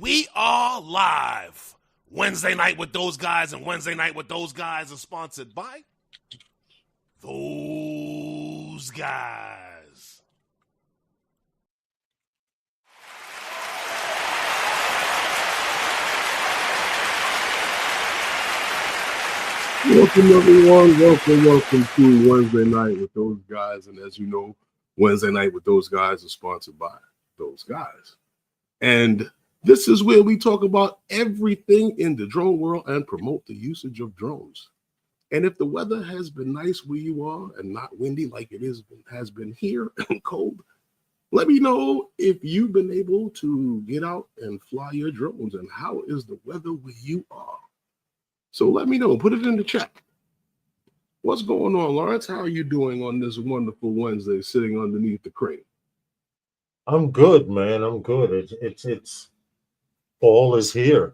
We are live. Wednesday night with those guys, and Wednesday night with those guys is sponsored by those guys. Welcome everyone. Welcome to Wednesday night with those guys. And as you know, Wednesday night with those guys is sponsored by those guys. And this is where we talk about everything in the drone world and promote the usage of drones. And if the weather has been nice where you are and not windy like it has been here and cold, let me know if you've been able to get out and fly your drones and how is the weather where you are. So let me know. Put it in the chat. What's going on, Lawrence? How are you doing on this wonderful Wednesday sitting underneath the crane? I'm good, man. I'm good. It's fall is here.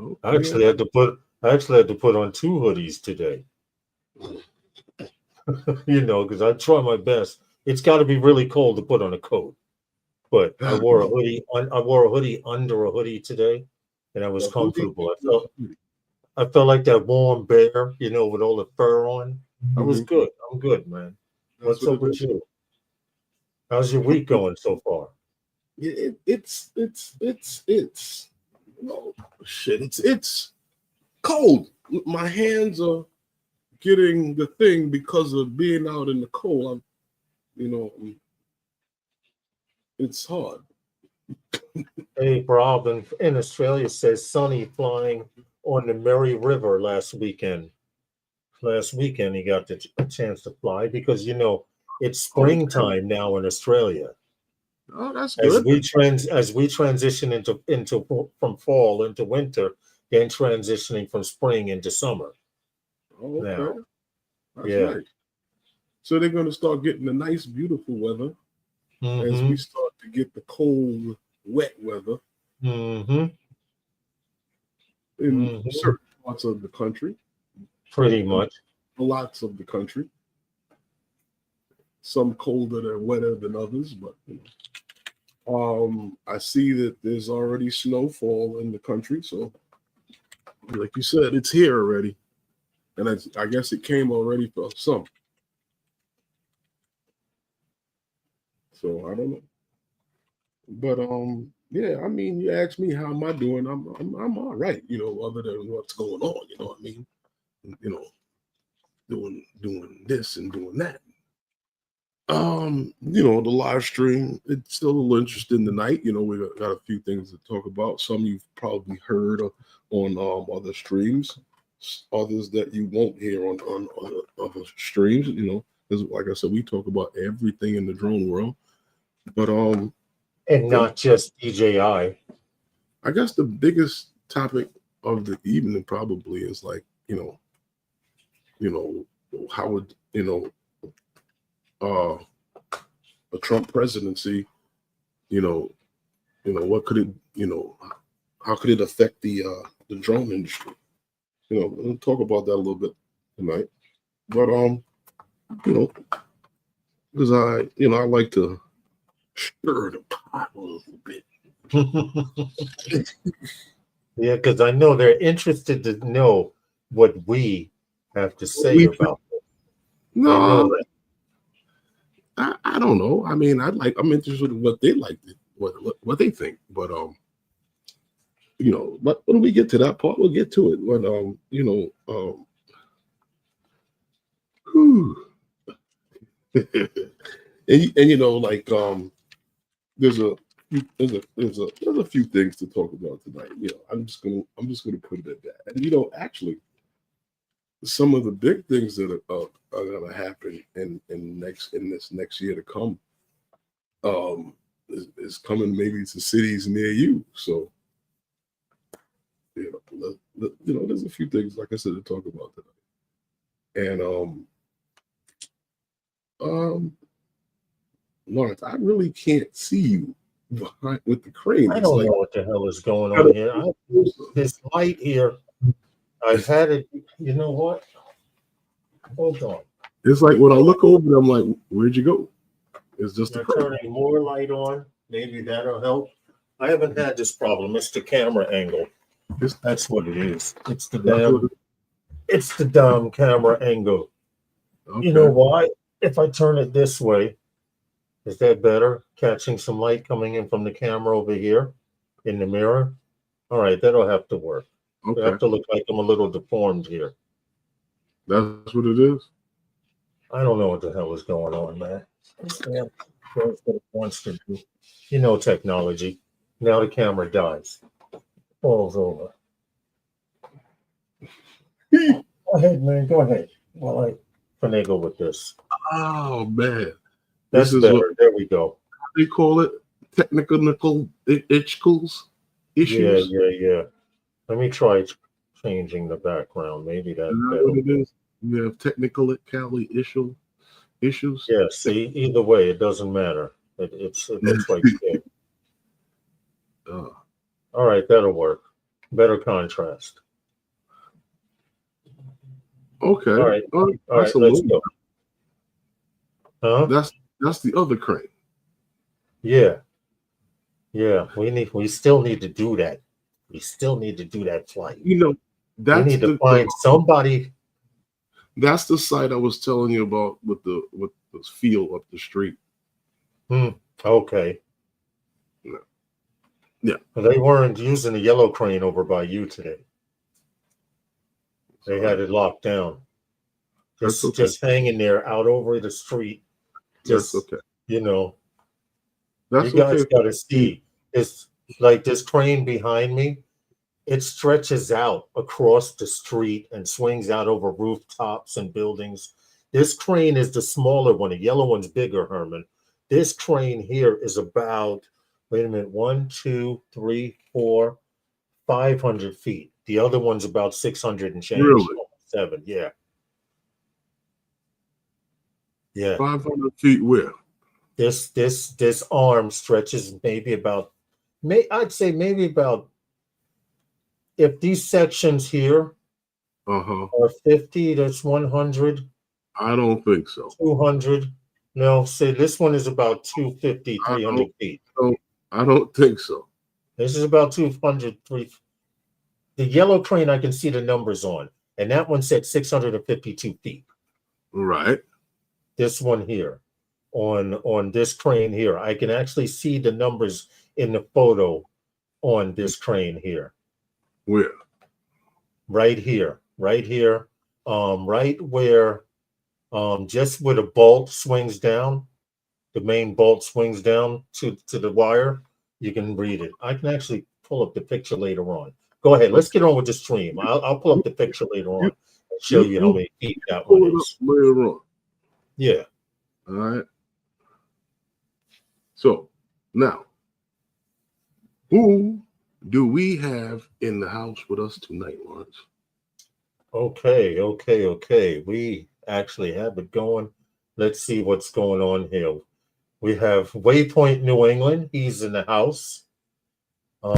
Okay. I actually had to put on 2 hoodies today. Because I try my best. It's got to be really cold to put on a coat. But I wore a hoodie. I wore a hoodie under a hoodie today, and I was comfortable. I felt like that warm bear, with all the fur on. I was good. I'm good, man. What's up with you? How's your week going so far? It's cold. My hands are getting the thing because of being out in the cold. It's hard. Hey, Rob in Australia says sunny flying on the Murray River last weekend. Last weekend he got a chance to fly because it's springtime now in Australia. Oh, that's good. As we transition into from fall into winter, then transitioning from spring into summer. Oh, okay. Now. That's right. So they're going to start getting the nice, beautiful weather as we start to get the cold, wet weather in certain parts of the country. Pretty much. Lots of the country. Some colder and wetter than others, but I see that there's already snowfall in the country. So, like you said, it's here already, and I guess it came already for some. So I don't know, but yeah. I mean, you asked me how am I doing? I'm all right. Other than what's going on. You know what I mean? Doing this and doing that. The live stream, it's still a little interesting tonight. We got a few things to talk about. Some you've probably heard on other streams, others that you won't hear on other streams, because like I said, we talk about everything in the drone world. But and not just DJI. I guess the biggest topic of the evening probably is like, how would a Trump presidency, what could it, how could it affect the drone industry? We'll talk about that a little bit tonight. But because I like to stir the pot a little bit. Yeah, because I know they're interested to know what we have to say about it. No, I don't know. I mean, I'm interested in what they like, what they think. But but when we get to that part, we'll get to it. But there's a few things to talk about tonight. I'm just gonna put it at that. And actually, some of the big things that are going to happen in this next year to come is coming maybe to cities near you. So there's a few things, like I said, to talk about tonight. And Lawrence, I really can't see you behind with the crane. I don't know what the hell is going on here. This light here, I've had it. You know what? Hold on. It's like when I look over, I'm like, where'd you go? It's just turning more light on. Maybe that'll help. I haven't had this problem. It's the camera angle. It's, That's what it is. It's the that's what damn. It's the damn camera angle. okay. You know why? If I turn it this way, is that better? Catching some light coming in from the camera over here in the mirror. All right, that'll have to work. Okay. I have to look like I'm a little deformed here. That's what it is. I don't know what the hell is going on, man. Yeah, that's what it wants to do. You know, technology. Now the camera dies. Falls over. Go ahead, man. Go ahead. While I finagle with this. Oh man, That's this is better. what There we go. they call it. Technical issues. Yeah. Let me try changing the background. Maybe Is that that better. what it is? You have technical issues. Yeah, see, either way, it doesn't matter. It looks like shit. All right, that'll work. Better contrast. Okay. All right, let's go. Huh? That's the other crane. Yeah. We still need to do that. We still need to do that flight. You know, We that's need to find somebody. That's the site I was telling you about with the field up the street. Okay. Yeah. They weren't using the yellow crane over by you today. They had it locked down. Just hanging there out over the street. That's okay. You know. That's You guys okay. got to see. It's like this crane behind me. It stretches out across the street and swings out over rooftops and buildings. This crane is the smaller one. The yellow one's bigger, Herman. This crane here is about, wait a minute, 1, 2, 3, 4, 500 feet. The other one's about 600 and change. Really? 7, yeah. Yeah. 500 feet where? This arm stretches maybe about, I'd say maybe about, if these sections here are 50, that's 100. I don't think so. 200. No, say this one is about 250, 300 feet. I don't think so. This is about 200, 300. The yellow crane, I can see the numbers on, and that one said 652 feet. Right. This one here, on this crane here, I can actually see the numbers in the photo on this crane here. Where? Right here, right where, just where the bolt swings down, the main bolt swings down to the wire, you can read it. I can actually pull up the picture later on. Go ahead, let's get on with the stream. I'll pull up the picture later on and show you how many feet that one is. Later on. Yeah. All right. So now, who do we have in the house with us tonight, Lawrence? Okay. We actually have it going. Let's see what's going on here. We have Waypoint New England. He's in the house. Who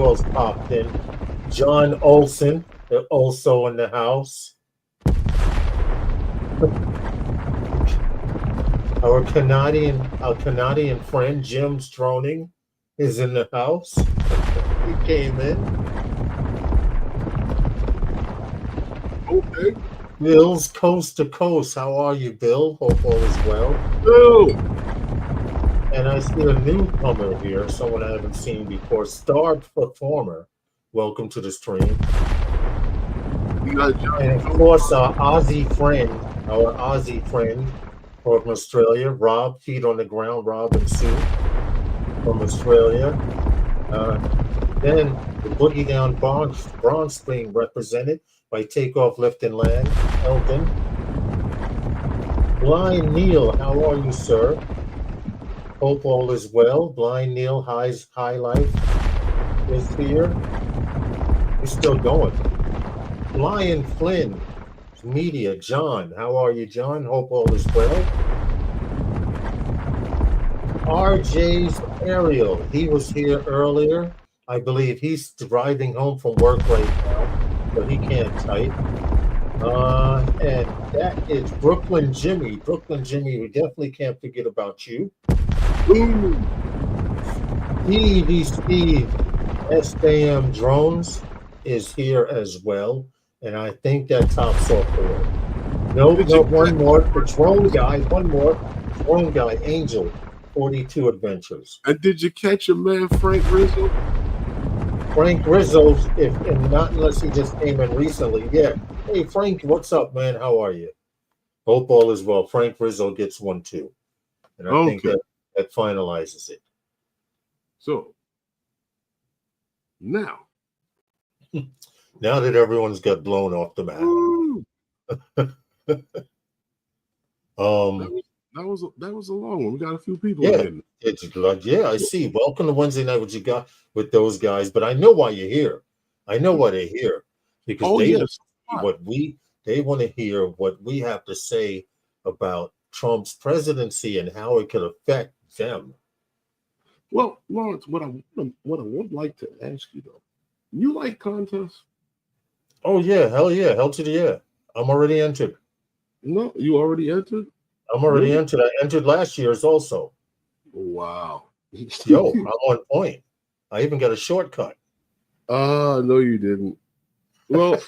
else popped in? John Olson, also in the house. Our Canadian friend Jim Stroning is in the house. He came in. Okay. Bill's Coast to Coast. How are you, Bill? Hope all is well. Oh. And I see a newcomer here, someone I haven't seen before. Star Performer. Welcome to the stream. And of course, our Aussie friend from Australia, Rob, feet on the ground, Rob and Sue from Australia. Then the Boogie Down Bronze being represented by Takeoff, Lift, and Land, Elton. Blind Neil, how are you, sir? Hope all is well. Blind Neil, High Life is here. We're still going. Lion Flynn, Media, John. How are you, John? Hope all is well. RJ's Ariel. He was here earlier. I believe he's driving home from work right now, so he can't type. And that is Brooklyn Jimmy. Brooklyn Jimmy, we definitely can't forget about you. Ooh. PVC SAM drones is here as well, and I think that tops off the list. No, one more. The drone guy, one more. Drone guy, Angel, 42 Adventures. And did you catch your man Frank Rizzo? Frank Rizzo, and not unless he just came in recently. Yeah. Hey, Frank, what's up, man? How are you? Hope all is well. Frank Rizzo gets one too, and I think that finalizes it. So now that everyone's got blown off the map. That was a long one. We got a few people in. Yeah, I see. Welcome to Wednesday night. What you got with those guys? But I know why you're here. I know why they're here, because they want to hear what we have to say about Trump's presidency and how it could affect them. Well, Lawrence, what I would like to ask you though, you like contests? Oh yeah, hell to the yeah. I'm already entered. No, you already entered? I'm already entered. I entered last year's also. Wow. Yo, I'm on point. I even got a shortcut. No, you didn't. Well,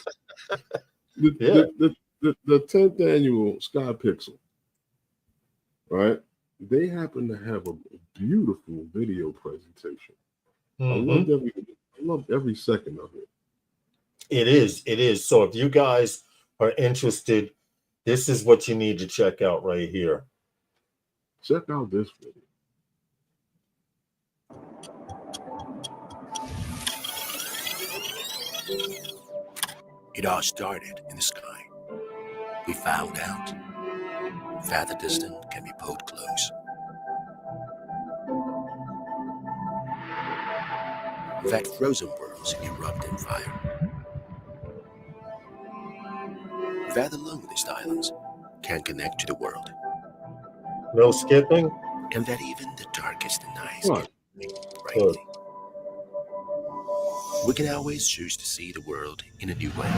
the 10th annual Sky Pixel, right? They happen to have a beautiful video presentation. I loved every second of it. It is. So if you guys are interested, this is what you need to check out right here. Check out this video. It all started in the sky. We found out farther distant can be pulled close. That frozen worlds erupt in fire. That the loneliest islands can connect to the world. No skipping? And that even the darkest nights can be brightly. We can always choose to see the world in a new way.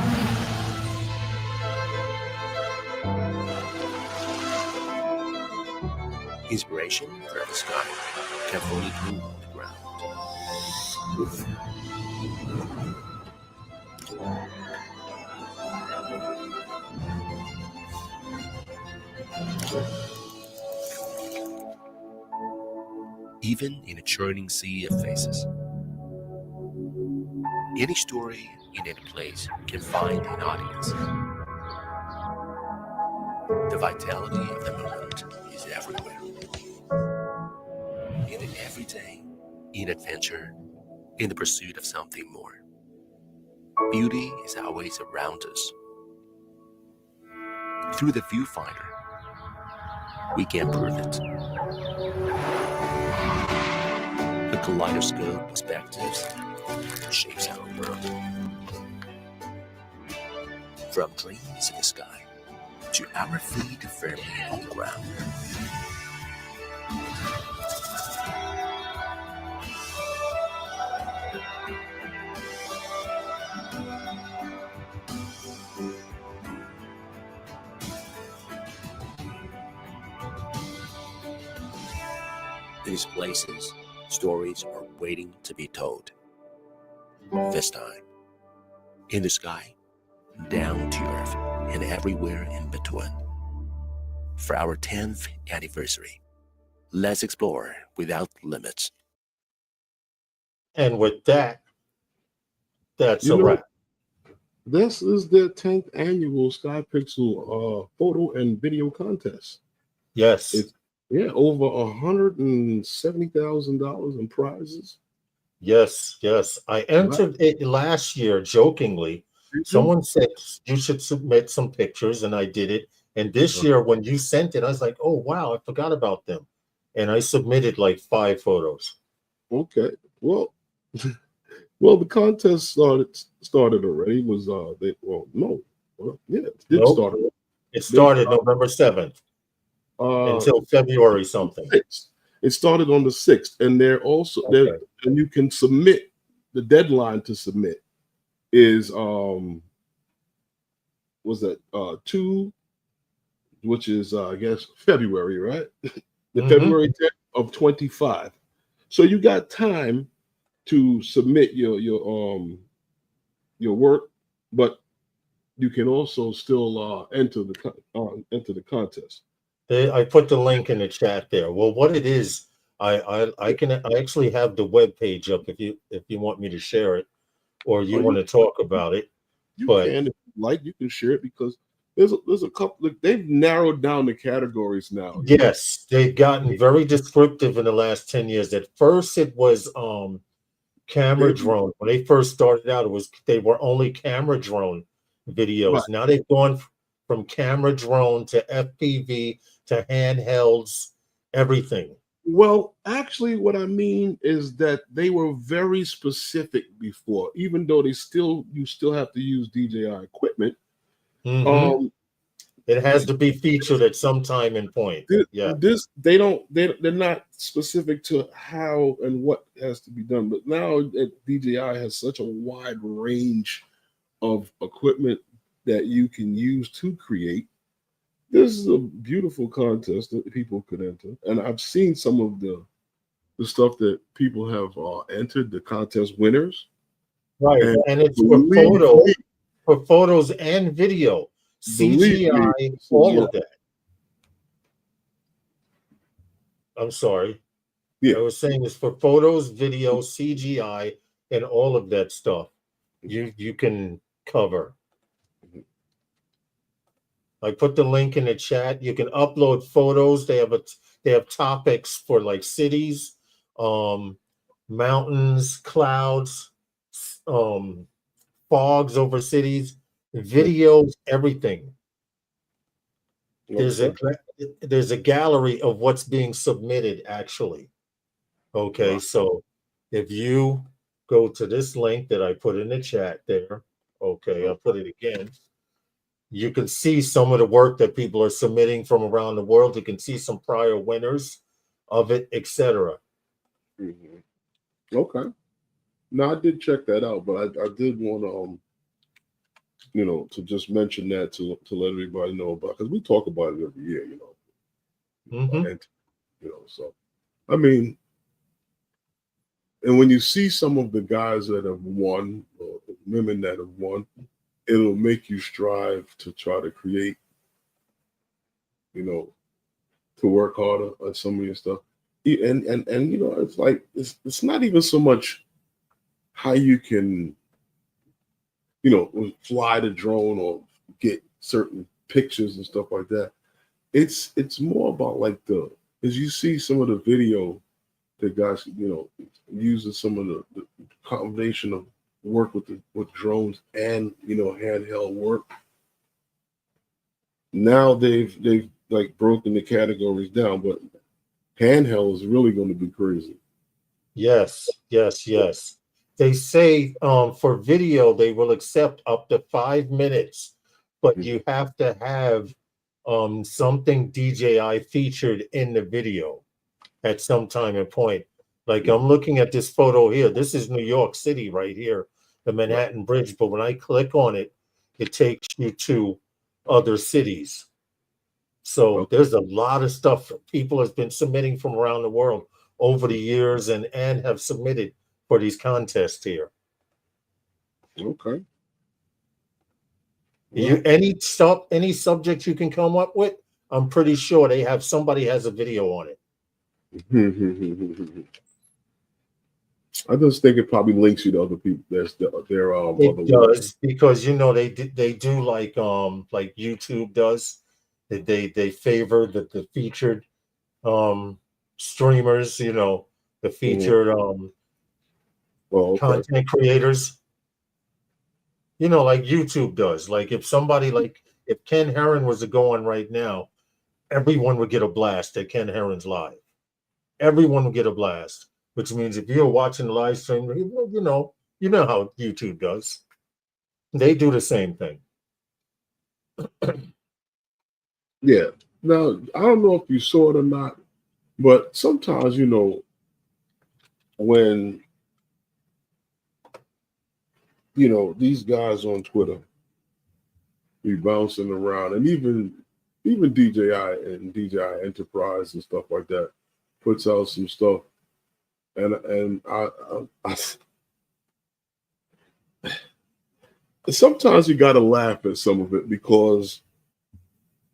Inspiration from the sky can only come on the ground. Even in a churning sea of faces, any story in any place can find an audience. The vitality of the moment is everywhere. In the everyday, in adventure, in the pursuit of something more. Beauty is always around us. Through the viewfinder, we can prove it. A kaleidoscope of perspectives shapes our world. From dreams in the sky to our feet firmly on the ground. These places, stories are waiting to be told. This time, in the sky, down to earth, and everywhere in between. For our 10th anniversary, let's explore without limits. And with that, that's a wrap. This is the 10th annual Sky Pixel photo and video contest. Yes. It's over $170,000 in prizes. Yes. I entered it last year jokingly. Someone said you should submit some pictures, and I did it. And this year, when you sent it, I was like, oh, wow, I forgot about them. And I submitted like 5 photos. Okay. Well, the contest started already. It started November 7th until February something. It started on the 6th, and they're also there, and you can submit. The deadline to submit is 2, which is I guess February, right? February 10th. of 25. So you got time to submit your work, but you can also still enter the contest. I put the link in the chat there. Well, what it is, I actually have the web page up if you want me to share it, or you want to talk about it. You can, if you like, you can share it, because there's a couple. They've narrowed down the categories now. Yes, they've gotten very descriptive in the last 10 years. At first, it was camera drone. When they first started out, they were only camera drone videos. Right. Now they've gone from camera drone to FPV to handhelds, everything. Well, actually, what I mean is that they were very specific before, even though you still have to use DJI equipment. Mm-hmm. It has to be featured at some time and point. They're not specific to how and what has to be done. But now DJI has such a wide range of equipment that you can use to create. This is a beautiful contest that people could enter, and I've seen some of the stuff that people have entered, the contest winners. Right, and it's for photos and video, CGI, all of that. I'm sorry. Yeah, I was saying it's for photos, video, CGI, and all of that stuff. You can cover. I put the link in the chat. You can upload photos. They have topics for like cities, mountains, clouds, fogs over cities, videos, everything. There's a gallery of what's being submitted actually. Okay, wow. So if you go to this link that I put in the chat there, okay, I'll put it again. You can see some of the work that people are submitting from around the world. You can see some prior winners of it, etc. Mm-hmm. Okay. No, I did check that out, but I did want to, to just mention that to let everybody know about, because we talk about it every year, Mm-hmm. And so I mean, and when you see some of the guys that have won, or women that have won, it'll make you strive to try to create, to work harder on some of your stuff. And it's like, it's not even so much how you can, fly the drone or get certain pictures and stuff like that. It's more about like as you see some of the video that guys, using some of the combination of work with drones and handheld work. Now they've like broken the categories down, but handheld is really going to be crazy. Yes. They say for video they will accept up to 5 minutes, but you have to have something DJI featured in the video at some time and point. Like I'm looking at this photo here. This is New York City right here, the Manhattan Bridge. But when I click on it, it takes you to other cities. So there's a lot of stuff people have been submitting from around the world over the years and have submitted for these contests here. Okay. Any subject you can come up with, I'm pretty sure somebody has a video on it. I just think it probably links you to other people. It does, because they do like YouTube does. They favor the featured streamers, the featured content creators. Like YouTube does. Like if somebody if Ken Herron was to go on right now, everyone would get a blast at Ken Herron's live. Everyone would get a blast, which means if you're watching the live stream, you know how YouTube does. They do the same thing. Yeah. Now, I don't know if you saw it or not, but sometimes, when, these guys on Twitter be bouncing around, and even DJI and DJI Enterprise and stuff like that, puts out some stuff, and I sometimes you gotta laugh at some of it because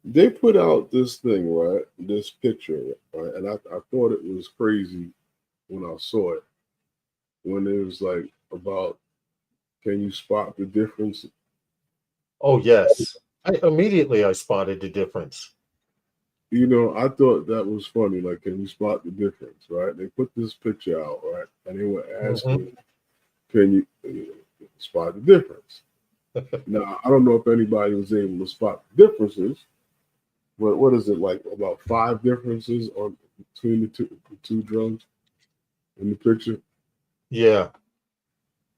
they put out this thing, right? This picture, right? And I thought it was crazy when I saw it. When it was like about, can you spot the difference? Oh yes, I spotted the difference. You know, I thought that was funny. Like, can you spot the difference, right? They put this picture out, right? And they were asking, can you spot the difference? Now, I don't know if anybody was able to spot the differences, but what is it, like about 5 differences on between the two drones in the picture? Yeah.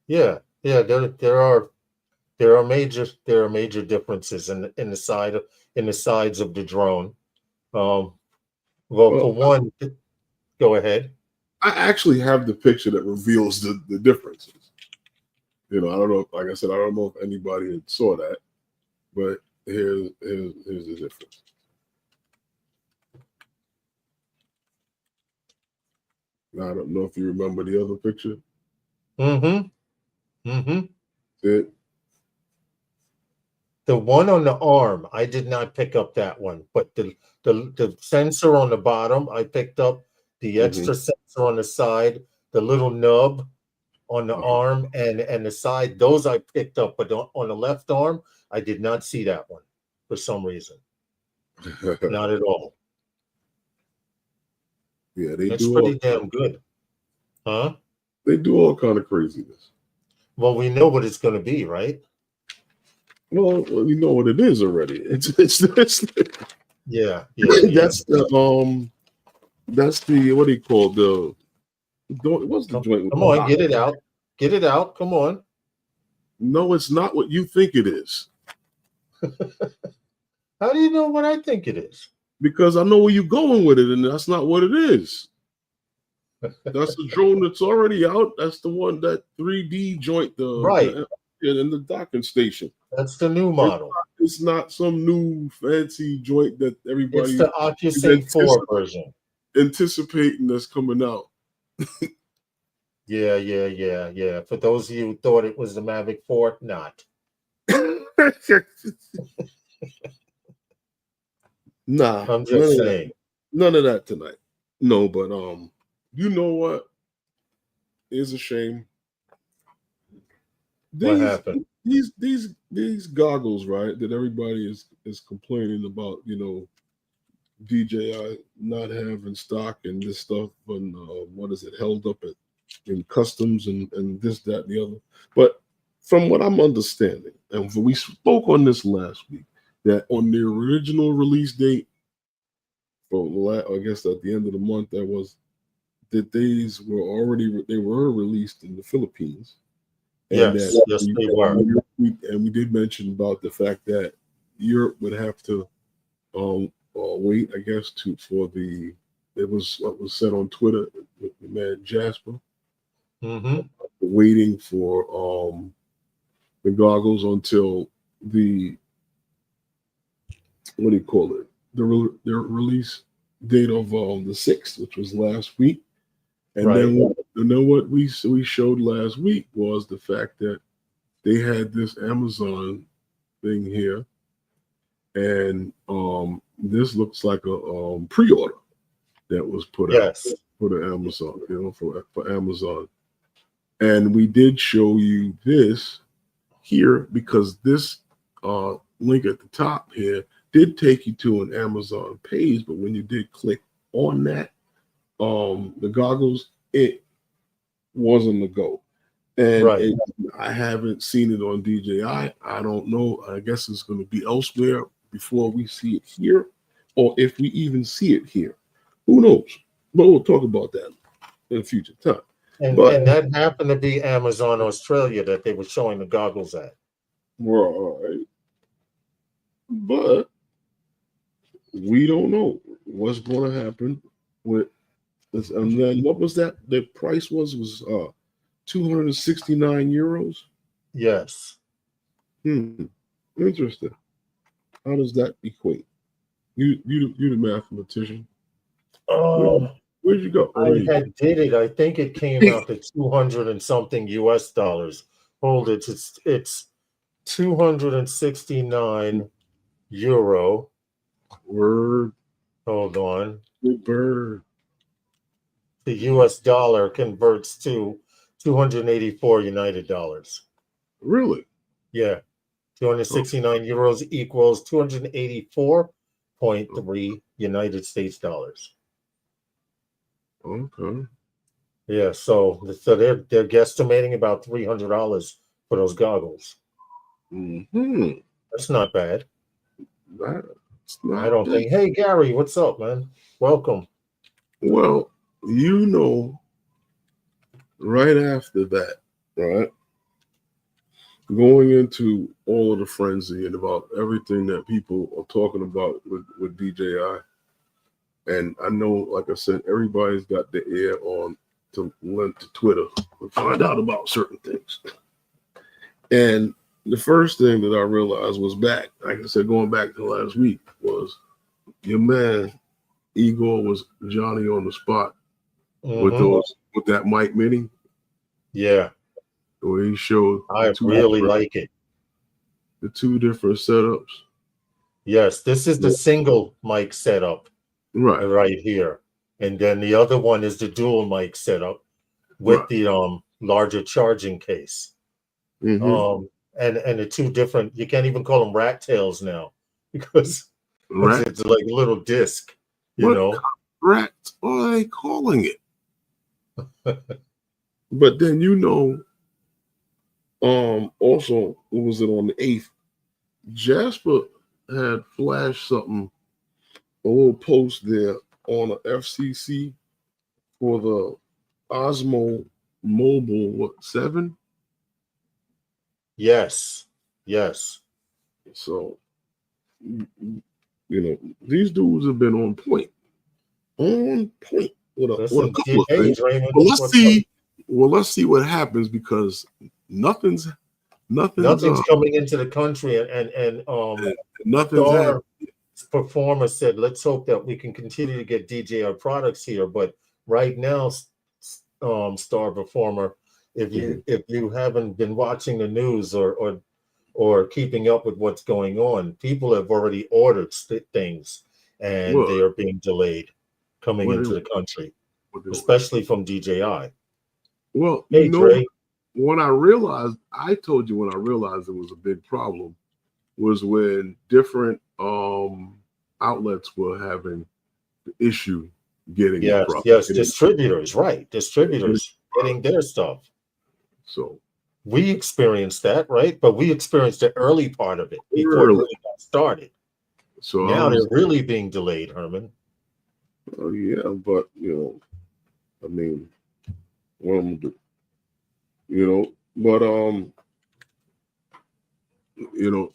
There are major differences in the sides of the drone. Well, for one, go ahead. I actually have the picture that reveals the differences. You know, I don't know. Like I said, I don't know if anybody had saw that, but here's the difference. Now, I don't know if you remember the other picture. It, The one on the arm, I did not pick up that one, but the sensor on the bottom, I picked up the extra sensor on the side, the little nub on the arm and the side. Those I picked up, but on the left arm, I did not see that one for some reason. Not at all. Yeah, That's pretty damn good, huh? They do all kind of craziness. Well, we know what it's going to be, right? Well, we know what it is already. It's yeah. That's the what do you call what's the joint? Come on, get it out. Come on. No, it's not what you think it is. How do you know what I think it is? Because I know where you're going with it, and that's not what it is. That's the drone that's already out. That's the one, that 3D joint, in the docking station. That's the new model. It's not some new fancy joint that everybody. It's the Oculus 4 version. Anticipating that's coming out. Yeah. For those of you who thought it was the Mavic 4, not. Nah, I'm just saying. None of that tonight. No, but you know what? It's a shame. What happened? These goggles, right? That everybody is complaining about. You know, DJI not having stock and this stuff, and what is it, held up in customs and this, that, and the other. But from what I'm understanding, and we spoke on this last week, that on the original release date, I guess at the end of the month, that these were released in the Philippines. And yes, they were. And we did mention about the fact that Europe would have to wait, I guess, it was what was said on Twitter with the man Jasper, waiting for the goggles until the, what do you call it, the release date of the 6th, which was last week. And then what we showed last week was the fact that they had this Amazon thing here, and this looks like a pre-order that was put out for the Amazon, for Amazon. And we did show you this here because this link at the top here did take you to an Amazon page, but when you did click on that, the goggles, it wasn't a go. And I haven't seen it on DJI. I don't know. I guess it's going to be elsewhere before we see it here, or if we even see it here. Who knows? But we'll talk about that in a future time. And that happened to be Amazon Australia that they were showing the goggles at. Right. But we don't know what's going to happen with this. And then what was that? The price was 269 euros. Yes. Interesting. How does that equate? You the mathematician. What Where'd you go? I had did it. I think it came out to 200 and something US dollars. Hold it. It's 269 euro. Word. Hold on. Good bird. The US dollar converts to 284 United dollars. Really? Yeah. 269 euros equals 284.3 United States dollars. Okay. Yeah, so they're guesstimating about $300 for those goggles. Mm-hmm. That's not bad. That's not I don't bad. think. Hey Gary, what's up, man? Welcome. Well, you know, right after that, right? Going into all of the frenzy and about everything that people are talking about with DJI. And I know, like I said, everybody's got the ear on to link to Twitter to find out about certain things. And the first thing that I realized was back, like I said, going back to last week, was your man Igor was Johnny on the spot with that Mike Mini. Yeah. Where he showed I really like it. The two different setups. Yes, this is the single mic setup right here. And then the other one is the dual mic setup with the larger charging case. And the two different, you can't even call them rat tails now because it's like a little disc, you know. Rat are they calling it? But then also, what was it on the 8th? Jasper had flashed something, a little post there on a FCC for the Osmo Mobile 7. Yes. So, these dudes have been on point with a couple of things. Raymond, let's see what happens, because nothing's coming into the country, and nothing's happening. Performer said, let's hope that we can continue to get DJI products here. But right now, Star Performer, if you haven't been watching the news or keeping up with what's going on, people have already ordered things, and they are being delayed coming into the country, especially from DJI. Well, hey, Trey. When I realized it was a big problem was when different outlets were having the issue getting the product. Yes, distributors getting their stuff. So we experienced that, right? But we experienced the early part of it before it really got started. So now they're really being delayed, Herman. Oh yeah, but I mean, what I'm gonna do, but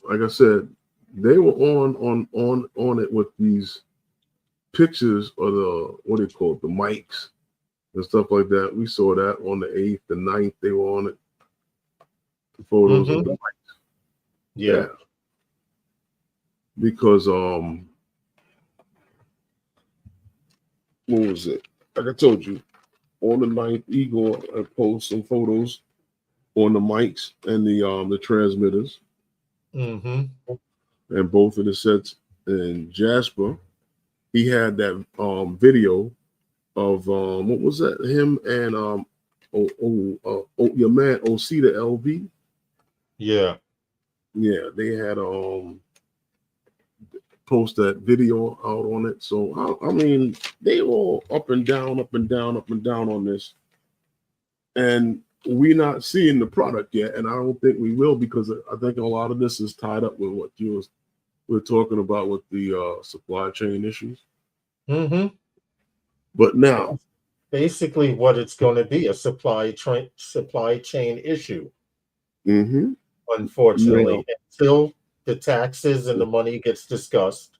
like I said, they were on it with these pictures of the the mics and stuff like that. We saw that on the 8th, the 9th, they were on it. The photos of the mics. Yeah. Because what was it? Like I told you, on the 9th, Igor had posted some photos on the mics and the transmitters. And both of the sets. And Jasper, he had that video of what was that? Him and your man OsitaLV. Yeah, they had post that video out on it. So I mean, they all up and down on this, and we're not seeing the product yet, and I don't think we will, because I think a lot of this is tied up with what we're talking about with the supply chain issues. But now, basically, what it's going to be, a supply chain issue. Unfortunately, until the taxes and the money gets discussed,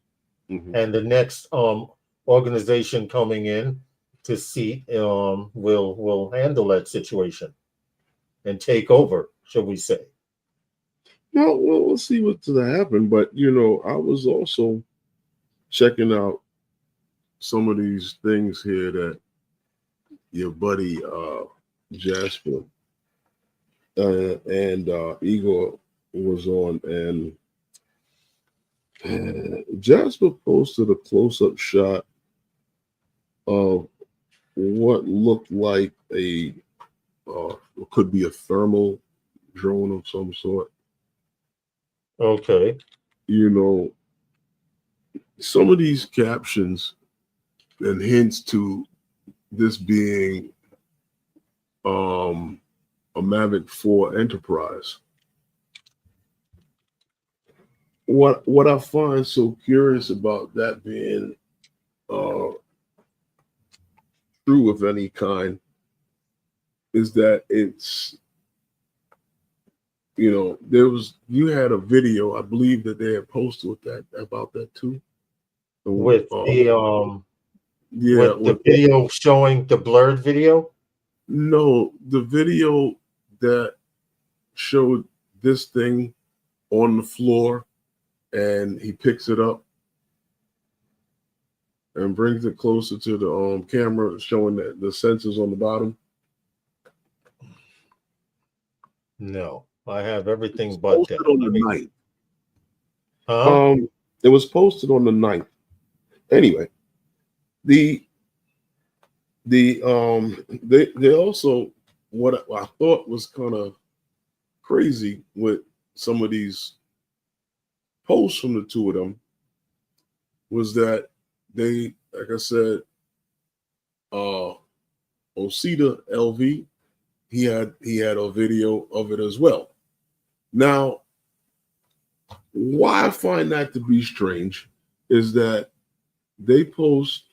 and the next organization coming in to seat will handle that situation and take over, shall we say? Well, we'll see what's going to happen. But I was also checking out some of these things here that your buddy Jasper and Igor was on, and Jasper posted a close-up shot of what looked like a could be a thermal drone of some sort. Okay. You know, some of these captions and hints to this being a Mavic 4 Enterprise. What I find so curious about that being true of any kind is that it's, you know, you had a video, I believe that they had posted about that too. With yeah, with the video showing the blurred video? No, the video that showed this thing on the floor and he picks it up and brings it closer to the camera, showing that the sensors on the bottom. No, I have everything but posted that. on the 9th. Huh? It was posted on the 9th. Anyway, they also, what I thought was kind of crazy with some of these posts from the two of them was that they, like I said, OsitaLV, he had a video of it as well. Now, why I find that to be strange is that they post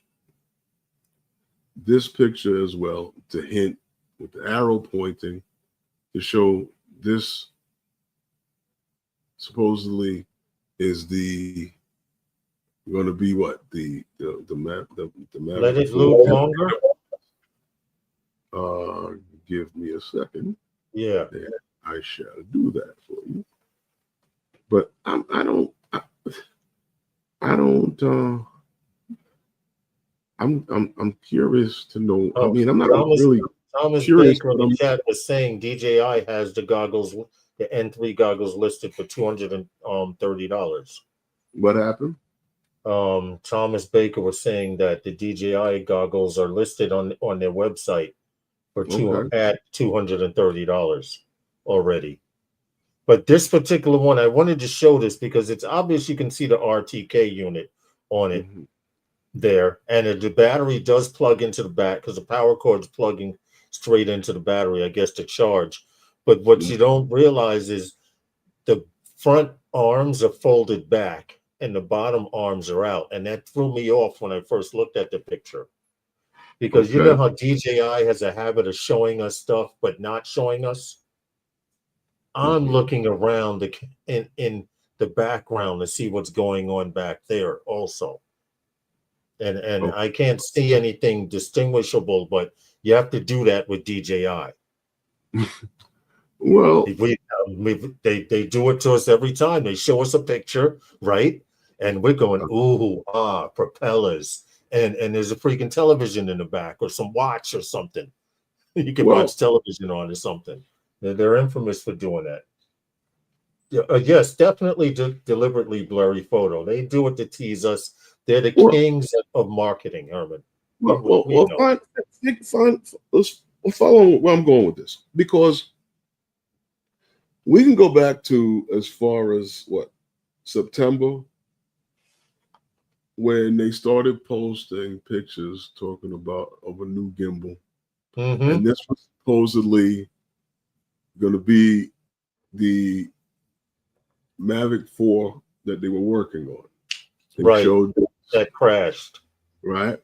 this picture as well to hint with the arrow pointing to show this supposedly is going to be what the map the map. Let it loop longer. Give me a second. Yeah, I shall do that for you. But I'm curious to know. I mean, I'm not really Thomas curious, Baker in the chat was saying DJI has the goggles, the N3 goggles listed for $230. What happened? Thomas Baker was saying that the DJI goggles are listed on their website for at $230 already. But this particular one, I wanted to show this because it's obvious you can see the RTK unit on it there. And the battery does plug into the back because the power cord's plugging straight into the battery, I guess, to charge. But what you don't realize is the front arms are folded back and the bottom arms are out. And that threw me off when I first looked at the picture. Because you know how DJI has a habit of showing us stuff but not showing us? I'm looking around in the background to see what's going on back there also. And I can't see anything distinguishable, but you have to do that with DJI. Well, they do it to us every time. They show us a picture, right? And we're going, ooh, propellers. And there's a freaking television in the back or some watch or something. You can watch television on or something. They're infamous for doing that. Yes, definitely deliberately blurry photo. They do it to tease us. They're the kings of marketing, Herman. Fine. Let's follow where I'm going with this, because we can go back to as far as September, when they started posting pictures talking about of a new gimbal, and this was supposedly going to be the Mavic 4 that they were working on. They showed that crashed. Right.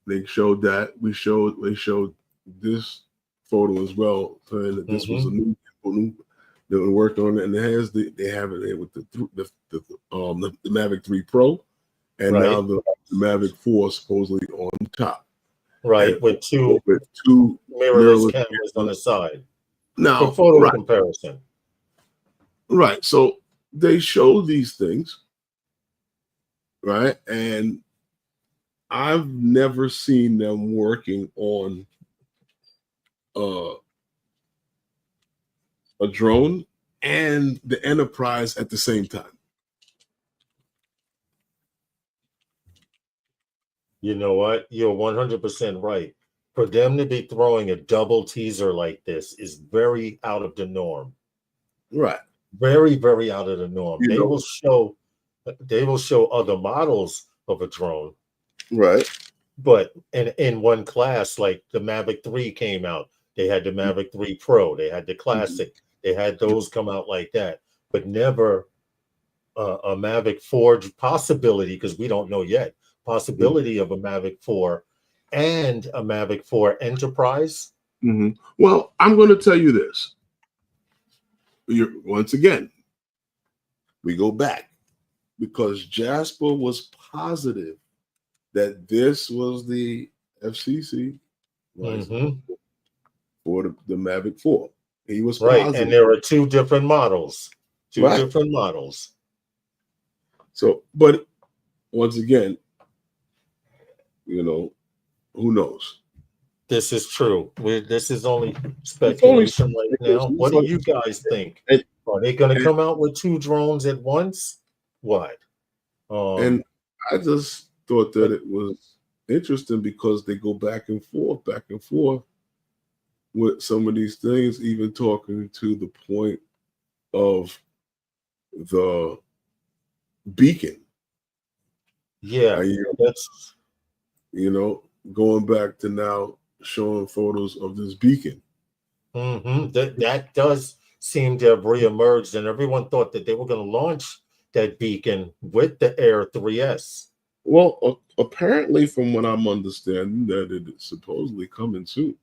They showed that. They showed this photo as well, saying that this was a new gimbal that we worked on it, and they have it there with the Mavic 3 Pro, and now the Mavic 4 supposedly on top. Right, with two mirrorless cameras on the side. Now, for photo comparison. Right. So they show these things, right? And I've never seen them working on a drone and the Enterprise at the same time. You know what? You're 100% right. For them to be throwing a double teaser like this is very out of the norm. Right. Very, very out of the norm. You They know. will show other models of a drone. Right. But in one class, like the Mavic 3 came out, they had the Mavic 3 Pro, they had the Classic, they had those come out like that, but never a Mavic 4 possibility, because we don't know yet, possibility of a Mavic 4 and a Mavic 4 Enterprise. Well, I'm going to tell you this. Once again, we go back because Jasper was positive that this was the FCC license for the Mavic 4. He was positive. And there are two different models. Different models. So, but once again, who knows? This is true. This is only speculation right now. What do you guys think? Are they going to come out with two drones at once? What? And I just thought that it was interesting because they go back and forth with some of these things, even talking to the point of the beacon. Yeah, that's going back to now showing photos of this beacon. That does seem to have reemerged, and everyone thought that they were going to launch that beacon with the Air 3S. Well, apparently, from what I'm understanding, that it is supposedly coming soon.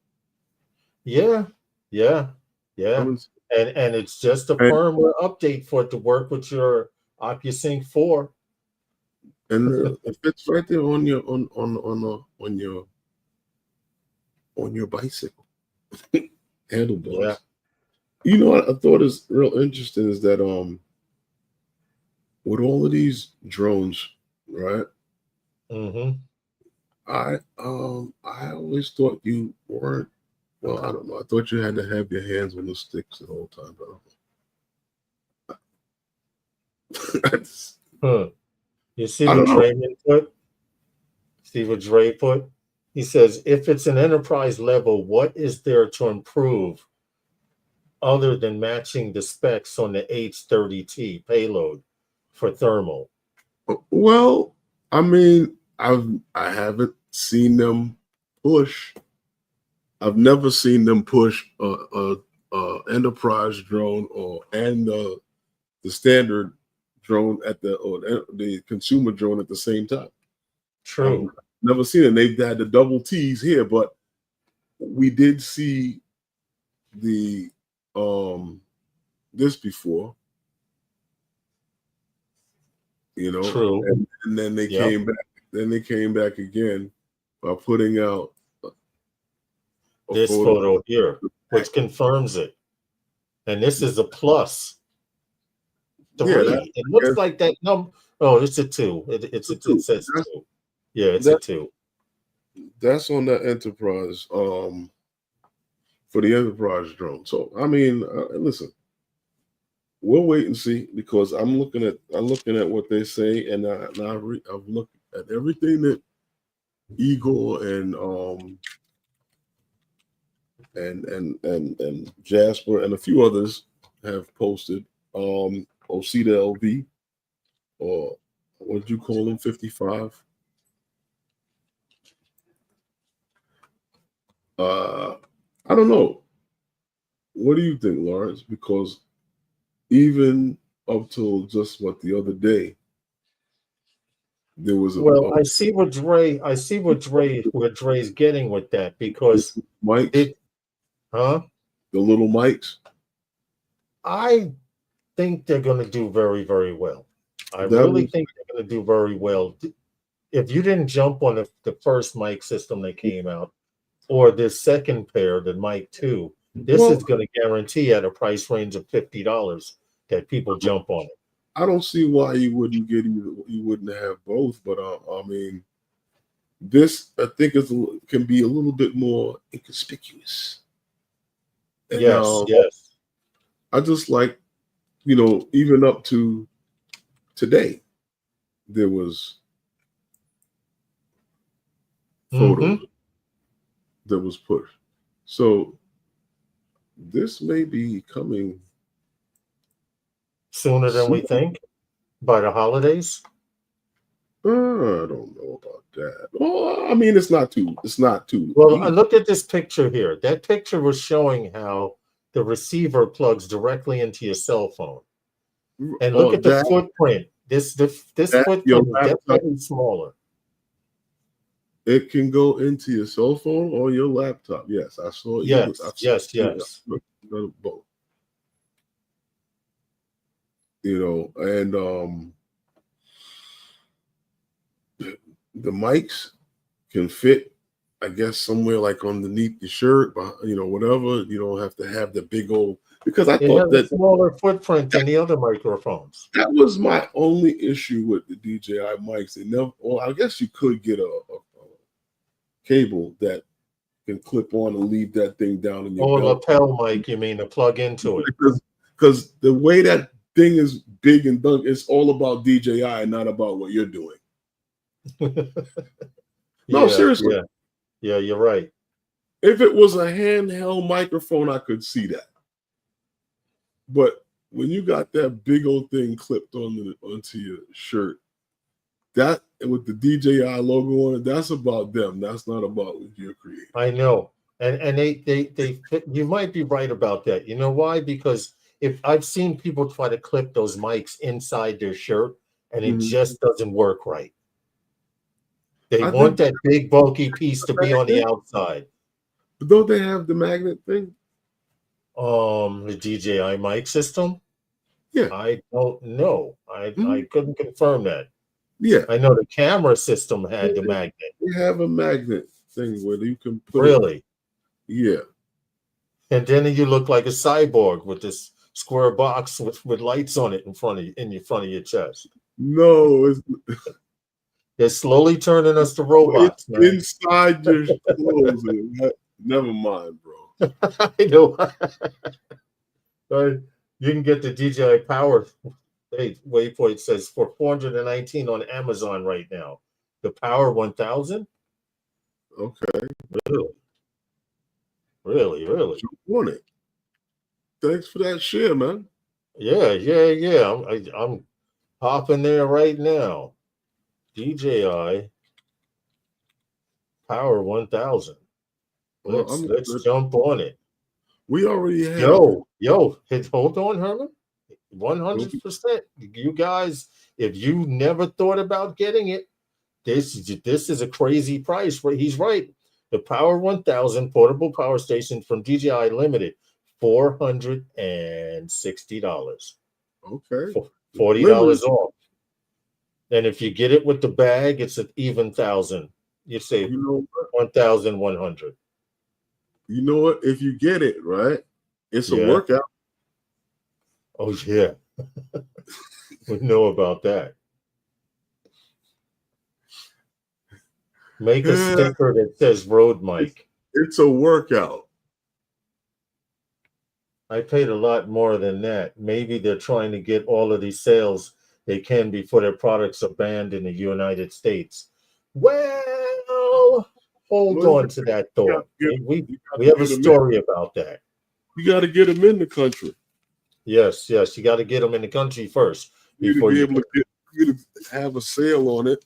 Yeah. And it's just a firmware update for it to work with your OcuSync 4. And it fits right there on your bicycle handlebars. Yeah. What I thought is real interesting is that with all of these drones, right? I always thought you weren't. Well, I don't know. I thought you had to have your hands on the sticks the whole time. But You see what Dre put? See what Dre put? He says, if it's an enterprise level, what is there to improve other than matching the specs on the H30T payload for thermal? Well, I mean, I haven't seen them push. I've never seen them push a enterprise drone and the standard drone or the consumer drone at the same time. True. I've never seen it. They've had the double T's here, but we did see the this before. True. And then they came back. Then they came back again by putting out this photo here, which confirms it. And this is a +3. It looks like that number. Oh, it's a 2. It says 2. Yeah, it's a 2. That's on the Enterprise, for the Enterprise drone. So I mean, listen, we'll wait and see, because I'm looking at what they say, and I've looked at everything that Igor and Jasper and a few others have posted. OsitaLV, or what did you call them? 55. I don't know. What do you think, Lawrence? Because even up till just the other day, there was I see what Dre's getting with that, because mics, the little mics. I think they're going to do very, very well. I really think they're going to do very well. If you didn't jump on the first mic system that came out, or this second pair, the mic 2, this is going to guarantee at a price range of $50 that people jump on it. I don't see why you wouldn't get either. You wouldn't have both, but I mean, this I think can be a little bit more inconspicuous. And, yes. I just like, even up to today, there was photos that was pushed. So this may be coming sooner than we think, by the holidays. I don't know about that. Well, I mean, it's not too. Well, I look at this picture here. That picture was showing how the receiver plugs directly into your cell phone. And look at the footprint. This footprint is definitely smaller. It can go into your cell phone or your laptop. Yes, I saw it. Yes. Both. And the mics can fit, I guess, somewhere like underneath the shirt, whatever. You don't have to have the big old, because I thought that smaller footprint than the other microphones. That was my only issue with the DJI mics. I guess you could get a cable that can clip on and leave that thing down in your belt. Lapel mic, you mean, to plug into it? Because the way that thing is big and done, it's all about DJI and not about what you're doing. No, seriously. Yeah, you're right. If it was a handheld microphone, I could see that. But when you got that big old thing clipped onto your shirt, that with the DJI logo on it, that's about them. That's not about what you're creating. I know. And they you might be right about that. You know why? Because if I've seen people try to clip those mics inside their shirt and it just doesn't work right. They want that big bulky piece to be on the outside. But don't they have the magnet thing? The DJI mic system? Yeah. I don't know. I couldn't confirm that. Yeah. I know the camera system had the magnet. They have a magnet thing where you can put Really? Yeah. And then you look like a cyborg with this square box with lights on it in front of your chest. No, they're slowly turning us to robots. It's inside your clothes. Never mind, bro. I know. You can get the DJI Power. Wait for it. Says for $419 on Amazon right now. The Power 1000. Okay. Really. You want it? Thanks for that share, man. Yeah. I'm hopping there right now. DJI Power 1000. Let's jump on it. We already have. Yo, hold on, Herman. 100%. You guys, if you never thought about getting it, this is a crazy price. He's right. The Power 1000 portable power station from DJI Limited, $460. Okay. $40 off. And if you get it with the bag, it's an even 1,000. You save 1,100. You know what? If you get it right, it's a workout. Oh yeah, we know about that. Make a sticker that says "Road Mic." It's a workout. I paid a lot more than that. Maybe they're trying to get all of these sales they can before their products are banned in the United States. Well, hold on to that thought. We have a story about that. You got to get them in the country. Yes. You got to get them in the country first before you able to have a sale on it.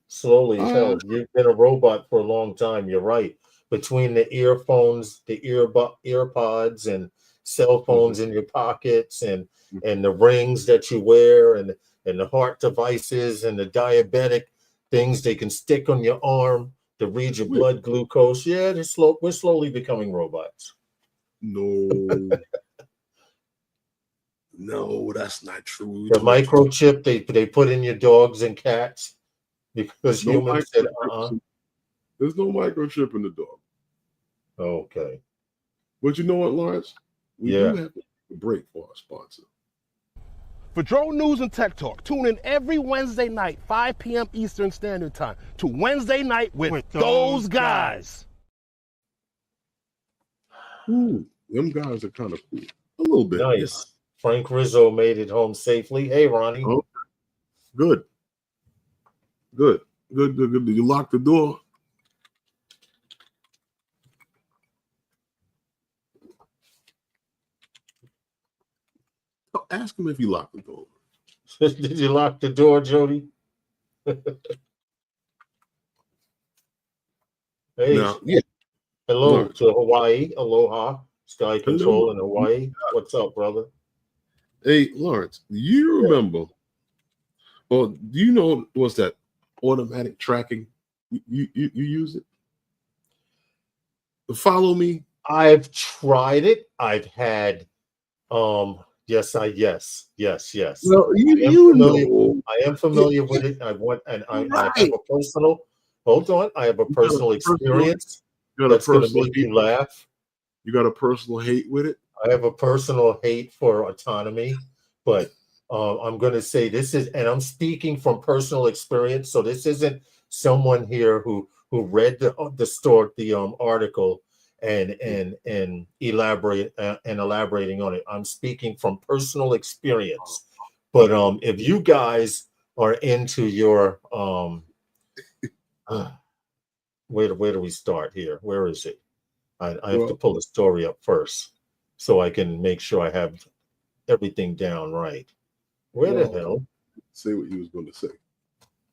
Slowly, hell, you've been a robot for a long time. You're right. Between the earphones, the earpods, and cell phones in your pockets, and the rings that you wear, and the heart devices, and the diabetic things they can stick on your arm to read your blood glucose. Yeah, we're slowly becoming robots. No, that's not true. The microchip they put in your dogs and cats because humans said, There's no microchip in the dog. Okay. But you know what, Lawrence? We do have to take a break for our sponsor. For drone news and tech talk, tune in every Wednesday night, 5 p.m. Eastern Standard Time, to Wednesday Night with those guys. cool. Them guys are kind of cool. A little bit. Nice. Yeah. Frank Rizzo made it home safely. Hey, Ronnie. Oh, good. Good. Did you lock the door? Oh, ask him if he locked the door. Did you lock the door, Jody? Hey, now, yeah. Hello to Hawaii. Aloha. Sky Control in Hawaii. What's up, brother? Hey, Lawrence, do you remember, or do you know what's that automatic tracking? You use it? Follow me? I've tried it. I've had yes. Well, I am familiar with it. I have a personal I have a personal experience that's going to make you laugh. You got a personal hate with it? I have a personal hate for autonomy, but I'm going to say this is, and I'm speaking from personal experience. So this isn't someone here who read the article and elaborating on it. I'm speaking from personal experience. But if you guys are into your where do we start here? Where is it? I have to pull the story up first so I can make sure I have everything down right. Where the hell? Say what you was going to say.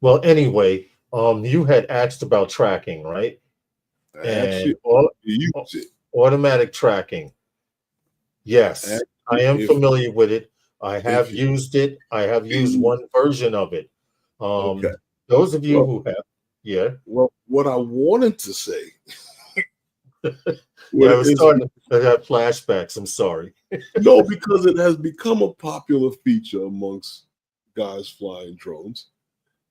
Well, anyway, you had asked about tracking, right? Automatic tracking. Yes, I am familiar with it. I have used it. I have used one version of it. Those of you who have, Well, what I wanted to say. I was starting to have flashbacks. I'm sorry. No, because it has become a popular feature amongst guys flying drones,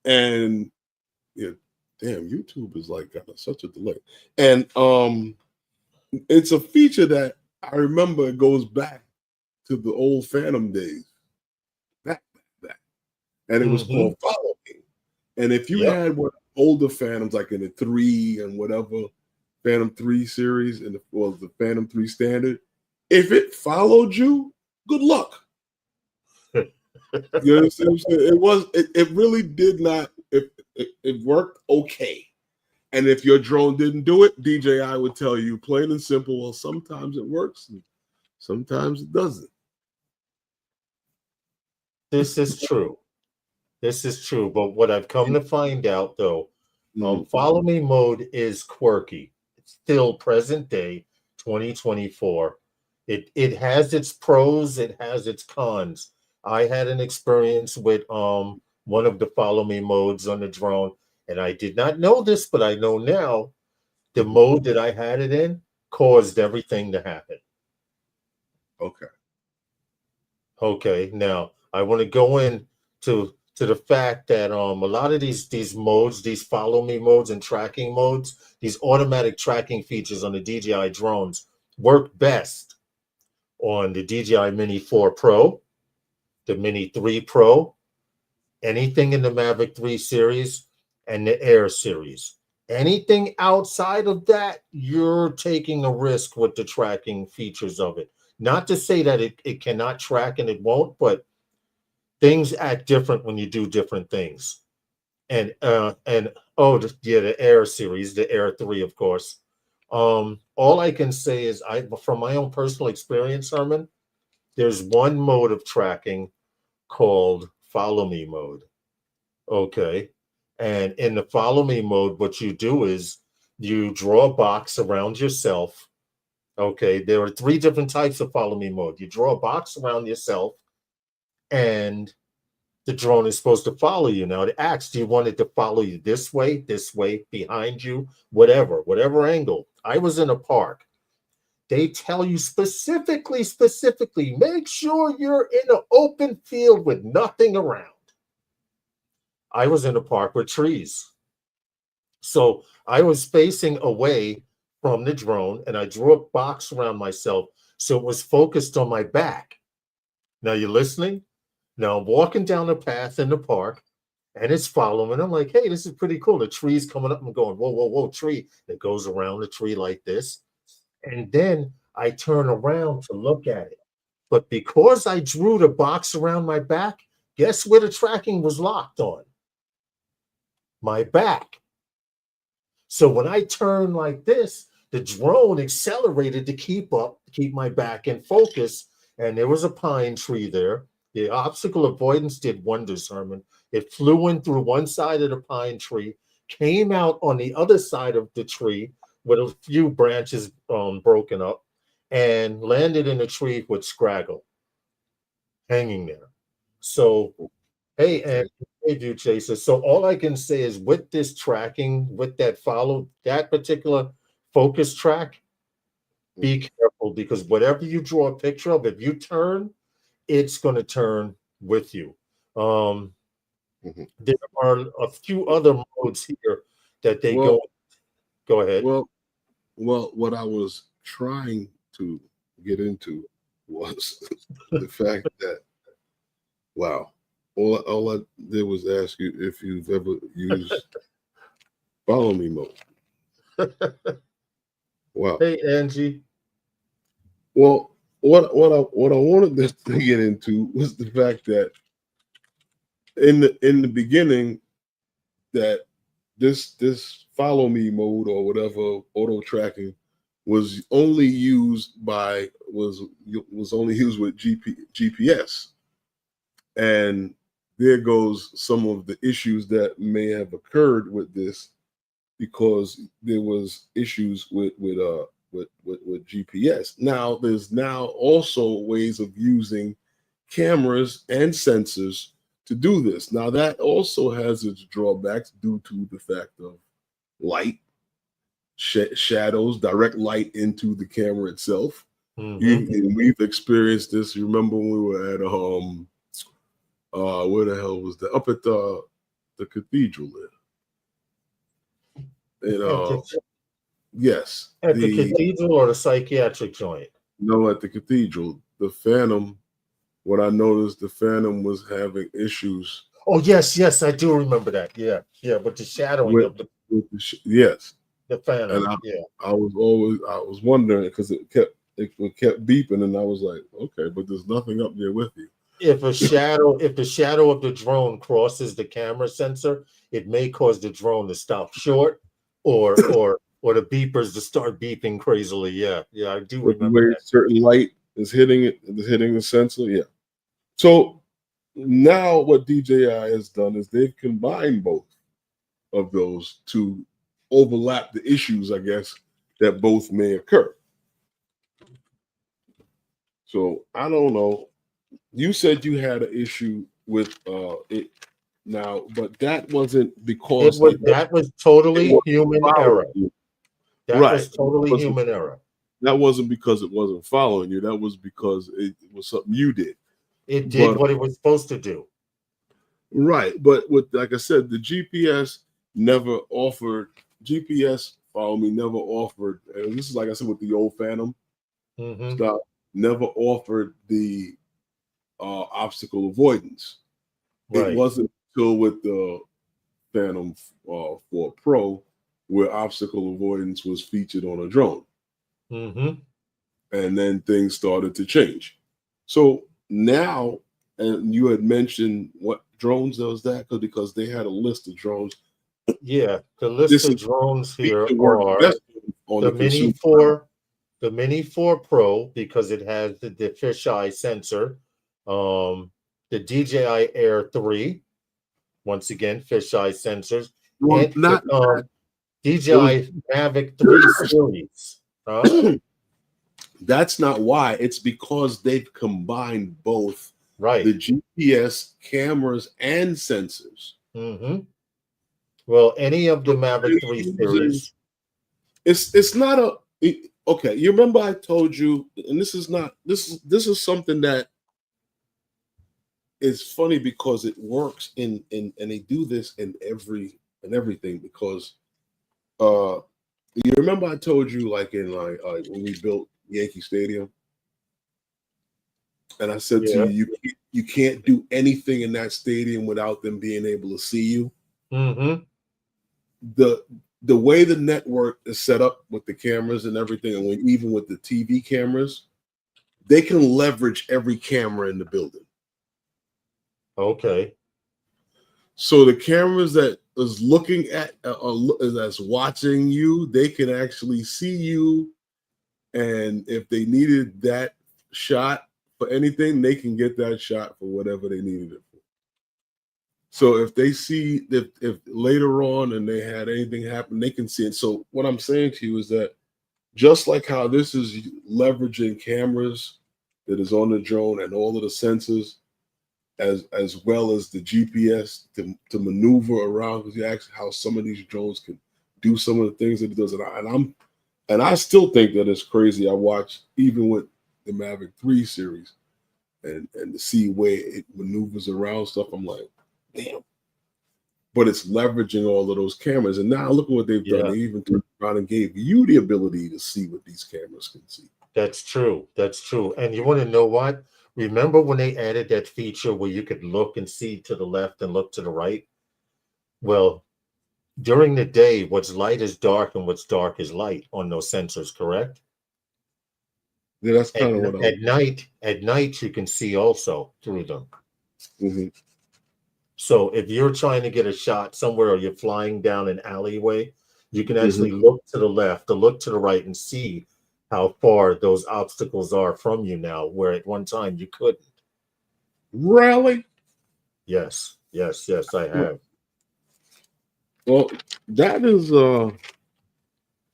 and damn, YouTube is like got such a delay, and it's a feature that I remember it goes back to the old Phantom days, back, and it was called Follow Me, and if you had one older Phantoms like in the 3 and whatever. Phantom 3 series and the Phantom 3 standard. If it followed you, good luck. You understand what I'm saying? It really did not. It worked okay. And if your drone didn't do it, DJI would tell you plain and simple. Well, sometimes it works, and sometimes it doesn't. This is true. But what I've come to find out, though, Follow Me mode is quirky. Still present day 2024. It has its pros, it has its cons. I had an experience with one of the Follow Me modes on the drone, and I did not know this, but I know now the mode that I had it in caused everything to happen. Okay, now I want to go into the fact that a lot of these modes, these Follow Me modes and tracking modes, these automatic tracking features on the DJI drones work best on the DJI Mini 4 Pro, the Mini 3 Pro, anything in the Mavic 3 series, and the Air series. Anything outside of that, you're taking a risk with the tracking features of it. Not to say that it cannot track and it won't, but things act different when you do different things. And the Air series, the Air 3, of course. All I can say is from my own personal experience, Herman, there's one mode of tracking called Follow Me mode. Okay. And in the Follow Me mode, what you do is you draw a box around yourself. Okay. There are 3 different types of Follow Me mode. You draw a box around yourself, and the drone is supposed to follow you. Now it asks, do you want it to follow you this way, behind you, whatever angle. I was in a park. They tell you specifically, make sure you're in an open field with nothing around. I was in a park with trees. So I was facing away from the drone, and I drew a box around myself so it was focused on my back. Now you're listening? Now I'm walking down the path in the park, and it's following. I'm like, hey, this is pretty cool. The tree's coming up. I'm going, whoa, tree. It goes around the tree like this. And then I turn around to look at it. But because I drew the box around my back, guess where the tracking was locked on? My back. So when I turned like this, the drone accelerated to keep my back in focus. And there was a pine tree there. The obstacle avoidance did wonders, Herman. It flew in through one side of the pine tree, came out on the other side of the tree with a few branches broken up, and landed in a tree with Scraggle hanging there. So, hey, and hey, View Chaser. So all I can say is with this tracking, with that particular focus track, be careful, because whatever you draw a picture of, if you turn, it's going to turn with you. There are a few other modes here that they go. Go ahead. Well, what I was trying to get into was the fact that, wow, all I did was ask you if you've ever used follow me mode. Wow. Hey, Angie. Well, what I wanted this to get into was the fact that in the beginning, that this follow me mode or whatever auto tracking was only used with GPS, and there goes some of the issues that may have occurred with this, because there was issues with GPS. Now there's also ways of using cameras and sensors to do this. Now that also has its drawbacks due to the fact of light, shadows, direct light into the camera itself. We've experienced this. You remember when we were at where the hell was that? Up at the cathedral there. Yes. At the cathedral or the psychiatric joint? No, at the cathedral. The Phantom, what I noticed, the Phantom was having issues. Oh, yes, I do remember that. Yeah, with the shadowing of the yes. The Phantom. And I was wondering, because it kept beeping, and I was like, okay, but there's nothing up there with you. If the shadow of the drone crosses the camera sensor, it may cause the drone to stop short, or the beepers to start beeping crazily. Yeah, I do remember that. Certain light is hitting the sensor. Yeah. So now what DJI has done is they've combined both of those to overlap the issues, I guess, that both may occur. So I don't know. You said you had an issue with it now, but that wasn't because that was totally human error. That was totally human error. That wasn't because it wasn't following you. That was because it was something you did. It did what it was supposed to do. Right. But like I said, the GPS never offered, GPS follow me never offered, and this is like I said with the old Phantom stuff, never offered the obstacle avoidance. Right. It wasn't until with the Phantom 4 Pro where obstacle avoidance was featured on a drone. And then things started to change. So now, and you had mentioned what drones was that, because they had a list of drones. Yeah, the list of drones here are the Mini 4, the Mini 4 Pro, because it has the fisheye sensor, the DJI Air 3, once again fisheye sensors, and DJI Mavic 3 series. That's not why. It's because they've combined both the GPS cameras and sensors. Well, any of the Mavic 3 series. It's not okay. You remember I told you, and this is something that is funny because it works and they do this in everything, because you remember I told you, like in when we built Yankee Stadium, and I said to you can't do anything in that stadium without them being able to see you. the way the network is set up with the cameras and everything, and even with the TV cameras, they can leverage every camera in the building. Okay. So the cameras that is looking at, that's watching you, they can actually see you. And if they needed that shot for anything, they can get that shot for whatever they needed it for. So if they see if later on and they had anything happen, they can see it. So what I'm saying to you is that just like how this is leveraging cameras that is on the drone and all of the sensors, as well as the GPS to maneuver around, because you ask how some of these drones can do some of the things that it does, and I still think that it's crazy. I watch even with the Mavic 3 series and to see where it maneuvers around stuff. I'm like, damn. But it's leveraging all of those cameras. And now look at what they've done. They even turned around and gave you the ability to see what these cameras can see. That's true. That's true. And you want to know what? Remember when they added that feature where you could look and see to the left and look to the right? Well, during the day, what's light is dark and what's dark is light on those sensors, correct? Yeah, that's kind of what at night you can see also through them. Mm-hmm. So if you're trying to get a shot somewhere or you're flying down an alleyway, you can actually look to the left or look to the right and see how far those obstacles are from you now, where at one time you couldn't. Really? Yes, I have. Well, that is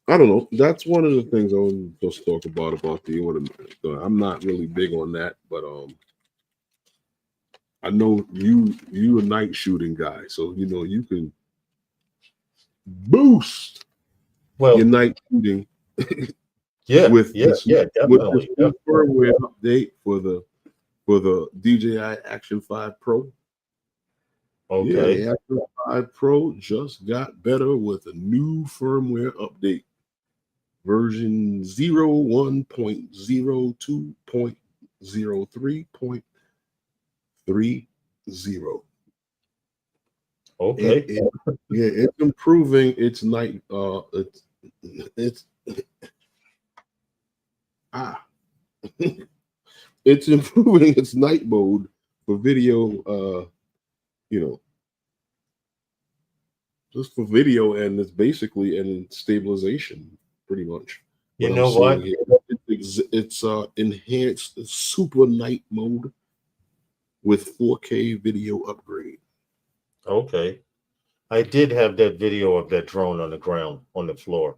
I don't know. That's one of the things I was just talk about the order. I'm not really big on that, but I know you a night shooting guy, so you know you can boost your night shooting. With this definitely. With firmware update for the DJI Action 5 Pro. Okay. Yeah, the Action 5 Pro just got better with a new firmware update. Version 01.02.03.30. Okay. It's improving its night. It's improving its night mode for video. Just for video, and it's basically in stabilization, pretty much. You know what? It's enhanced super night mode with 4K video upgrade. Okay. I did have that video of that drone on the ground, on the floor.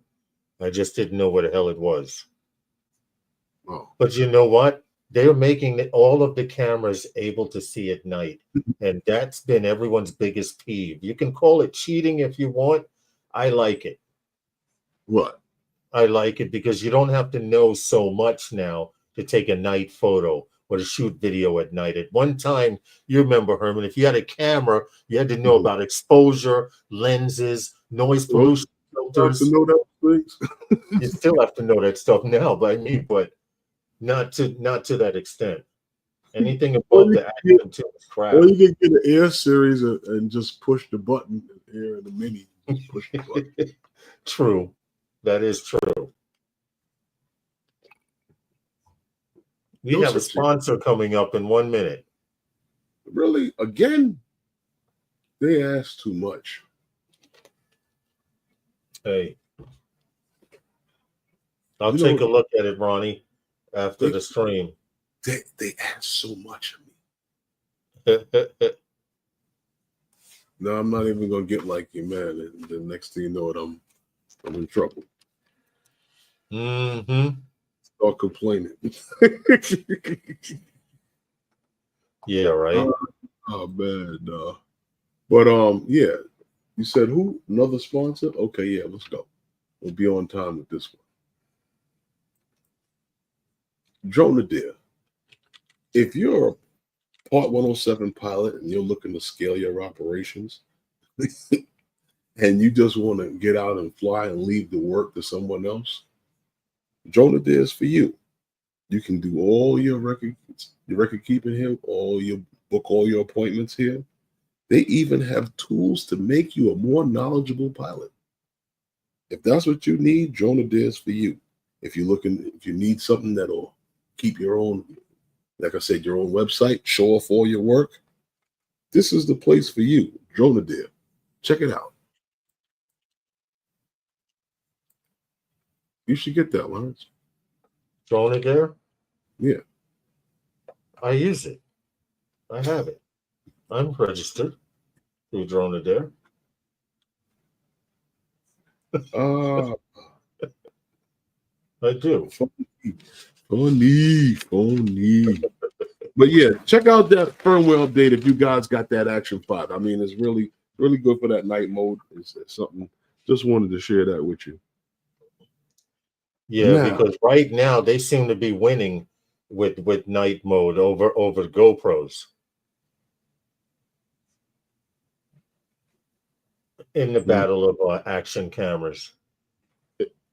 I just didn't know what the hell it was. Oh. But you know what? They're making all of the cameras able to see at night. And that's been everyone's biggest peeve. You can call it cheating if you want. I like it. What? I like it because you don't have to know so much now to take a night photo or to shoot video at night. At one time, you remember, Herman, if you had a camera, you had to know about exposure, lenses, noise pollution filters. You have to know that, please. You still have to know that stuff now, but not to that extent. Anything above the Action 2 is crap. Or you can get an Air series and just push the button here in the Mini. Push the button. True. That is true. We have a sponsor coming up in 1 minute. Really? Again? They ask too much. Hey. I'll take a look at it, Ronnie, after the stream. They ask so much of me. No, I'm not even gonna get like you, man. The next thing you know it, I'm in trouble. Start complaining. Yeah, right. Oh man, but yeah. You said who? Another sponsor? Okay, yeah, let's go. We'll be on time with this one. Drone-a-Deer. If you're a Part 107 pilot and you're looking to scale your operations, and you just want to get out and fly and leave the work to someone else, Drone-a-Deer is for you. You can do all your record keeping here, book all your appointments here. They even have tools to make you a more knowledgeable pilot. if that's what you need, Drone is for you. If you need something that'll keep your own, like I said, your own website, show off all your work, this is the place for you. Drone. Check it out. You should get that, Lawrence. Drone Adair? Yeah. I use it. I have it. I'm registered through Drone Adair. I do. Funny. But yeah, check out that firmware update if you guys got that Action 5. I mean, it's really, really good for that night mode. It's something, just wanted to share that with you. Yeah, because right now they seem to be winning with night mode over GoPros in the battle of action cameras.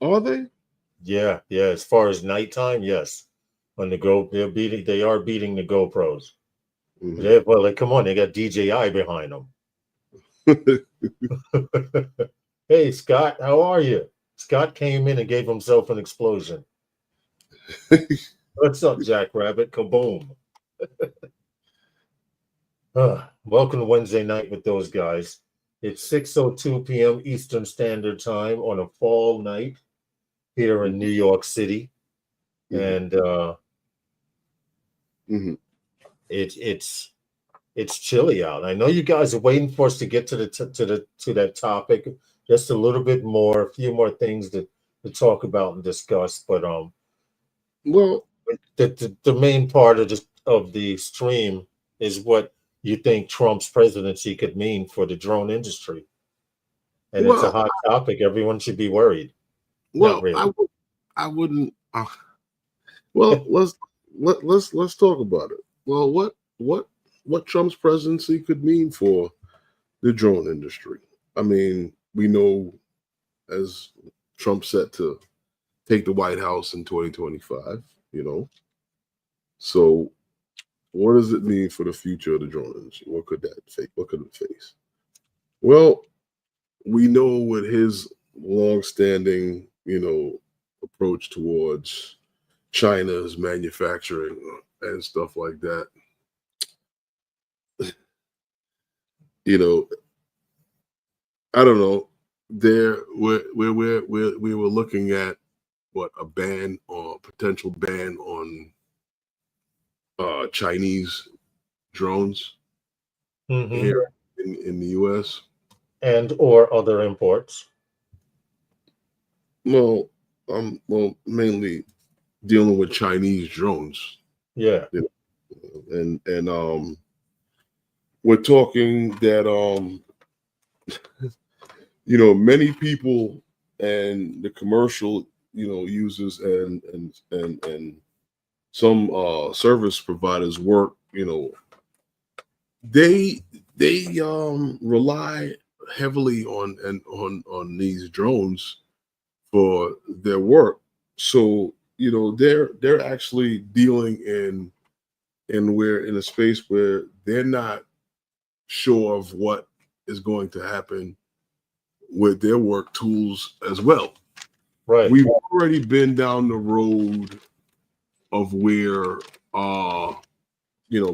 Are they? Yeah. As far as nighttime, yes. On the they are beating the GoPros. Mm-hmm. Well, come on, they got DJI behind them. Hey, Scott, how are you? Scott came in and gave himself an explosion. What's up, Jackrabbit? Kaboom. Welcome to Wednesday night with those guys. It's 6:02 p.m. Eastern Standard Time on a fall night here in New York City. And it's chilly out. I know you guys are waiting for us to get to that topic. Just a little bit more, a few more things to talk about and discuss. But well, the main part of the stream is what you think Trump's presidency could mean for the drone industry, and it's a hot topic. Everyone should be worried. Well, really. I wouldn't. Well, let's talk about it. Well, what Trump's presidency could mean for the drone industry? I mean, we know as Trump set to take the White House in 2025, So what does it mean for the future of the drone industry? What could it face? Well, we know with his long-standing, approach towards China's manufacturing and stuff like that. I don't know. We were looking at a ban or potential ban on Chinese drones here in the U.S. and or other imports. Well, mainly dealing with Chinese drones. Yeah. And we're talking that many people and the commercial users and some service providers work, they rely heavily on these drones for their work. So they're actually dealing in a space where they're not sure of what is going to happen with their work tools as well. Right. We've already been down the road of where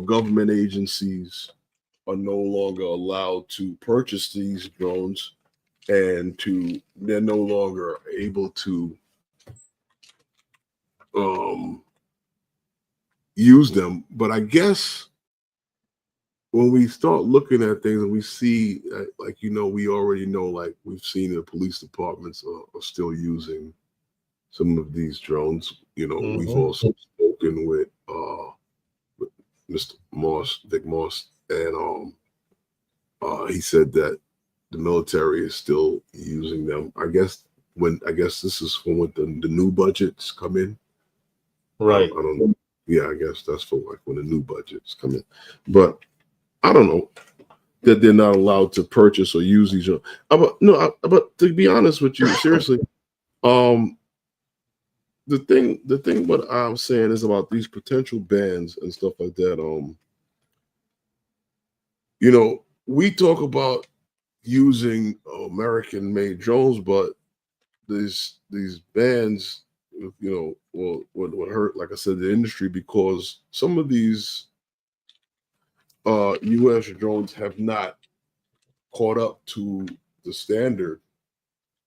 government agencies are no longer allowed to purchase these drones, and they're no longer able to use them. But I guess when we start looking at things and we see, we already know, like we've seen the police departments are still using some of these drones. We've also spoken with Mr. Moss, Vic Moss, and he said that the military is still using them. I guess this is when the new budgets come in. Right. I don't know. Yeah, I guess that's for when the new budgets come in. But I don't know that they're not allowed to purchase or use these. But to be honest with you, seriously, the thing what I'm saying is about these potential bans and stuff like that. We talk about using American-made drones, but these bans, would hurt, like I said, the industry, because some of these U.S. drones have not caught up to the standard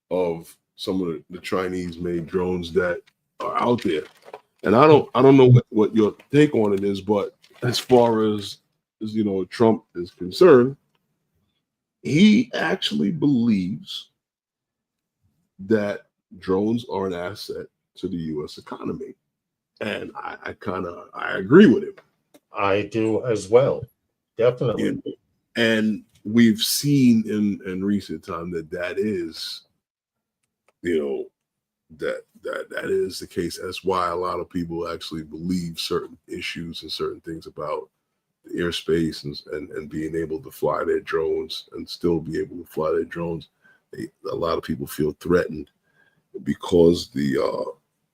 of some of the Chinese-made drones that are out there. And I don't know what your take on it is, but as far as Trump is concerned, he actually believes that drones are an asset to the U.S. economy, and I agree with him. I do as well, definitely. And we've seen in recent time that is, that is the case. That's why a lot of people actually believe certain issues and certain things about the airspace and being able to fly their drones and still be able to fly their drones. A lot of people feel threatened because the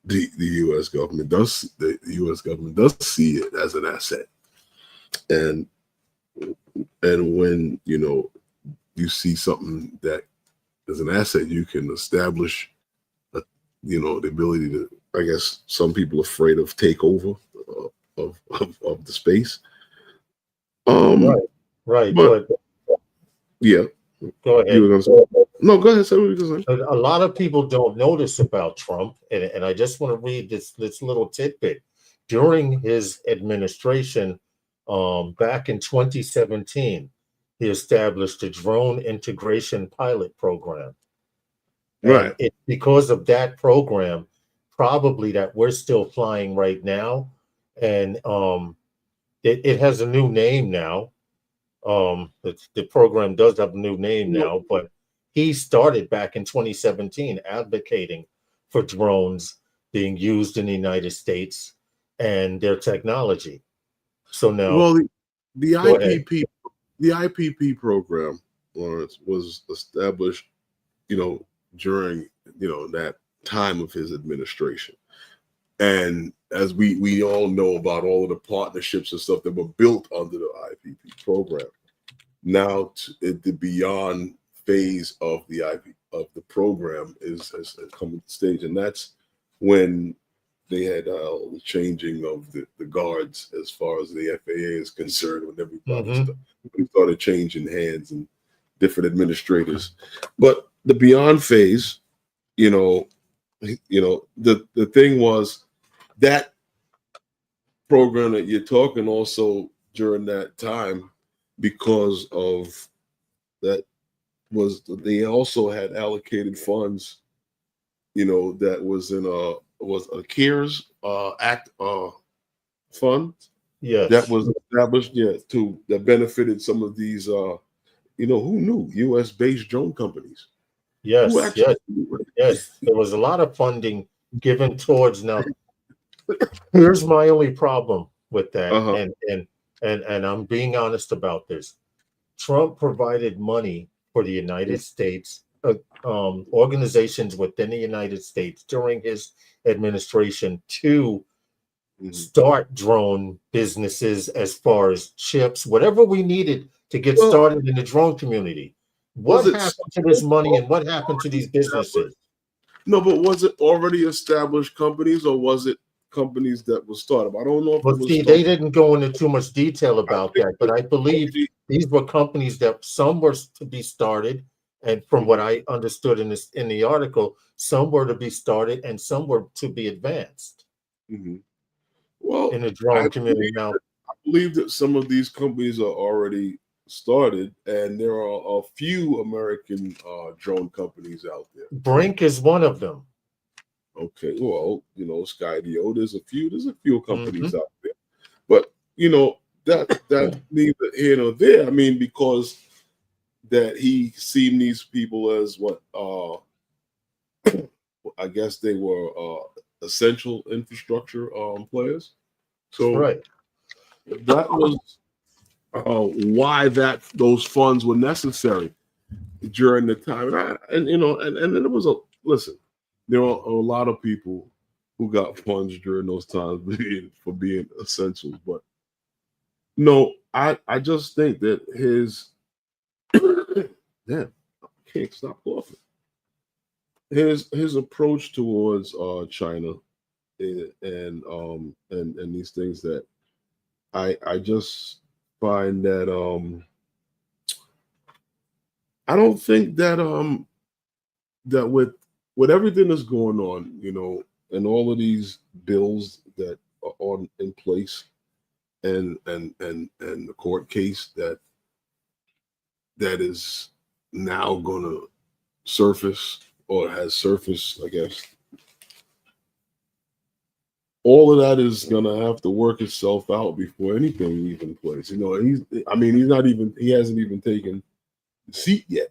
U.S. government does see it as an asset, and when you see something that is an asset, you can establish the ability to, I guess some people are afraid of takeover of the space. Right. But yeah, go ahead. You were gonna say, no, go ahead. Say what you were gonna say. A lot of people don't notice about Trump, and I just want to read this little tidbit. During his administration, back in 2017, he established a drone integration pilot program. Right. It's because of that program, probably, that we're still flying right now. And it has a new name now. The program does have a new name now, but he started back in 2017 advocating for drones being used in the United States and their technology. So now, well, the IPP program, Lawrence, was established, during that time of his administration, and as we all know about all of the partnerships and stuff that were built under the IPP program. Now the beyond phase of the program has come to the stage, and that's when they had the changing of the guards as far as the FAA is concerned, when everybody started changing hands and different administrators. But the beyond phase, the thing was that program that you're talking also during that time, because of that, they also had allocated funds, that was in a CARES Act fund. Yes. That was established, that benefited some of these who knew US based drone companies. Yes. There was a lot of funding given towards. Now, here's my only problem with that, and I'm being honest about this. Trump provided money for the United States, organizations within the United States during his administration to start drone businesses, as far as chips, whatever we needed to get started in the drone community. What happened to this money, and what happened to these businesses? No, but was it already established companies, or was it companies that were started? I don't know if it was. See, they didn't go into too much detail about that, but I believe these were companies that some were to be started, and from what I understood in the article, some were to be started and some were to be advanced. Well, in the drone community now, I believe that some of these companies are already started, and there are a few American drone companies out there. Brink is one of them. Okay, well, Skydio, there's a few companies out there, but that neither here nor there. I mean, because that he seen these people as what I guess they were essential infrastructure players. So that was why those funds were necessary during the time, and then there was there were a lot of people who got funds during those times for being essentials, but no, I just think that his damn, I can't stop coughing. his approach towards China and these things that I just find that I don't think that that with everything that's going on, and all of these bills that are in place, and the court case that is now going to surface, or has surfaced, I guess. All of that is going to have to work itself out before anything even plays. He hasn't even taken the seat yet.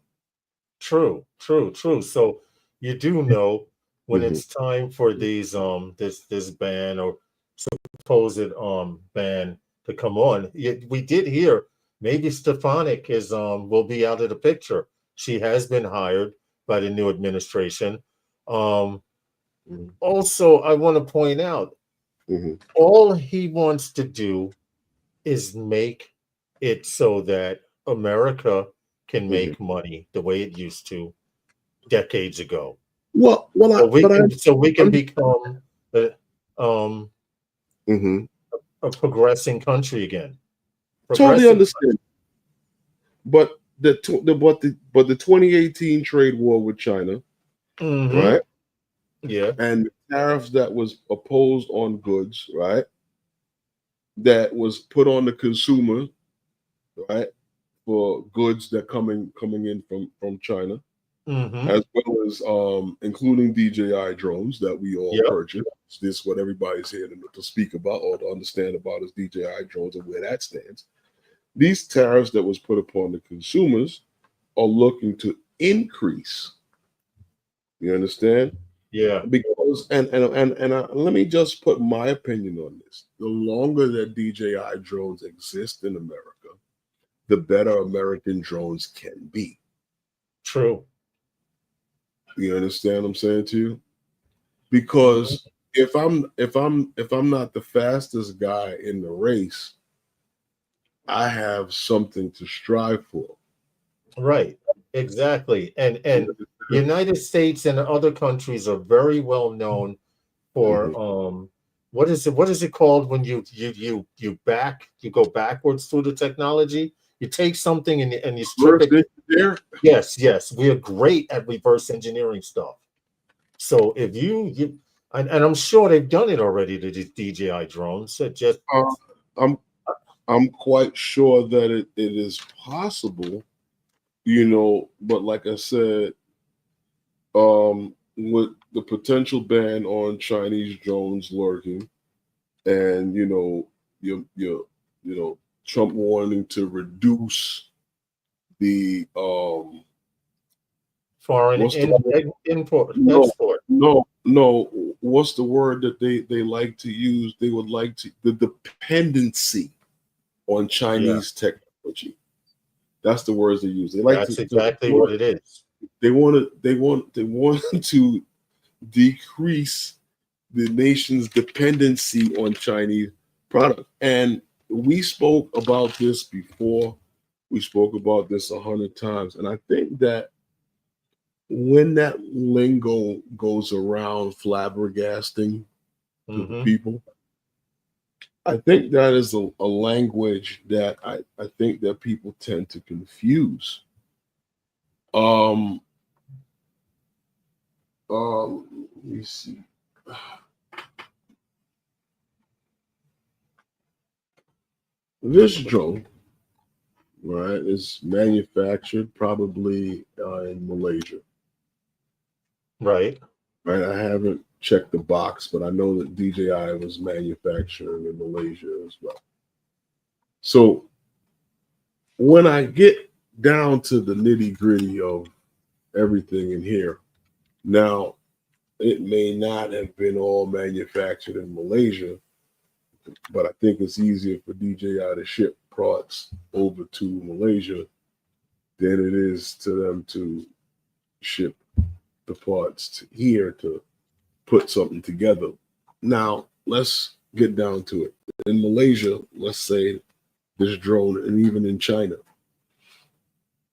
True. So you do know when Mhm. it's time for these this ban or supposed ban to come on. We did hear maybe Stefanik is will be out of the picture. She has been hired by the new administration. Also, I want to point out, all he wants to do is make it so that America can make money the way it used to decades ago. Well, So we can become um, a progressing country again. totally understand. But the 2018 trade war with China, right? Yeah. And the tariffs that was opposed on goods, right? That was put on the consumer, right? For goods that coming in from China, as well as including DJI drones that we all purchased. This is what everybody's here to speak about or to understand about is DJI drones and where that stands. These tariffs that was put upon the consumers are looking to increase. You understand? Yeah. Because let me just put my opinion on this. The longer that DJI drones exist in America, the better American drones can be. True. You understand what I'm saying to you? Because if I'm not the fastest guy in the race, I have something to strive for. Right. Exactly. And United States and other countries are very well known for what is it called when you go backwards through the technology? You take something and you strip it. Yes, we are great at reverse engineering stuff. So if you and I'm sure they've done it already to the DJI drones. I'm quite sure that it is possible, but like I said, with the potential ban on Chinese drones lurking, and Trump wanting to reduce the foreign import export. No, what's the word that they like to use? They would like to the dependency on Chinese technology. That's the words they use. They like That's exactly what it is. They want to decrease the nation's dependency on Chinese product. And we spoke about this before. We spoke about this 100 times. And I think that when that lingo goes around flabbergasting to the people, I think that is a language that I think that people tend to confuse. Let me see. This drone, right, is manufactured probably in Malaysia. Right. I haven't checked the box, but I know that DJI was manufactured in Malaysia as well. So when I get down to the nitty-gritty of everything in here, now it may not have been all manufactured in Malaysia, but I think it's easier for DJI to ship parts over to Malaysia than it is to them to ship the parts to here to put something together. Now, let's get down to it. In Malaysia, let's say this drone, and even in China,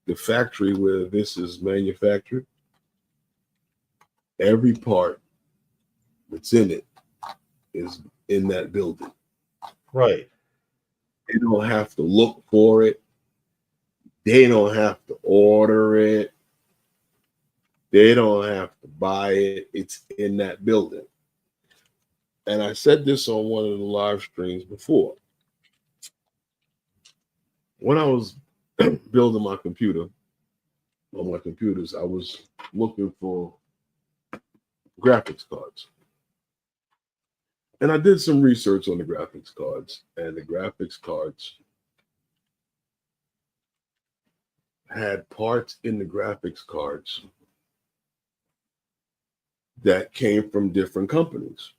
the factory where this is manufactured Every part that's in it is in that building. Right. They don't have to look for it. They don't have to order it. They don't have to buy it. It's in that building. And I said this on one of the live streams before. When I was building my computer, on my computers, I was looking for graphics cards. And I did some research on the graphics cards, and the graphics cards had parts in the graphics cards that came from different companies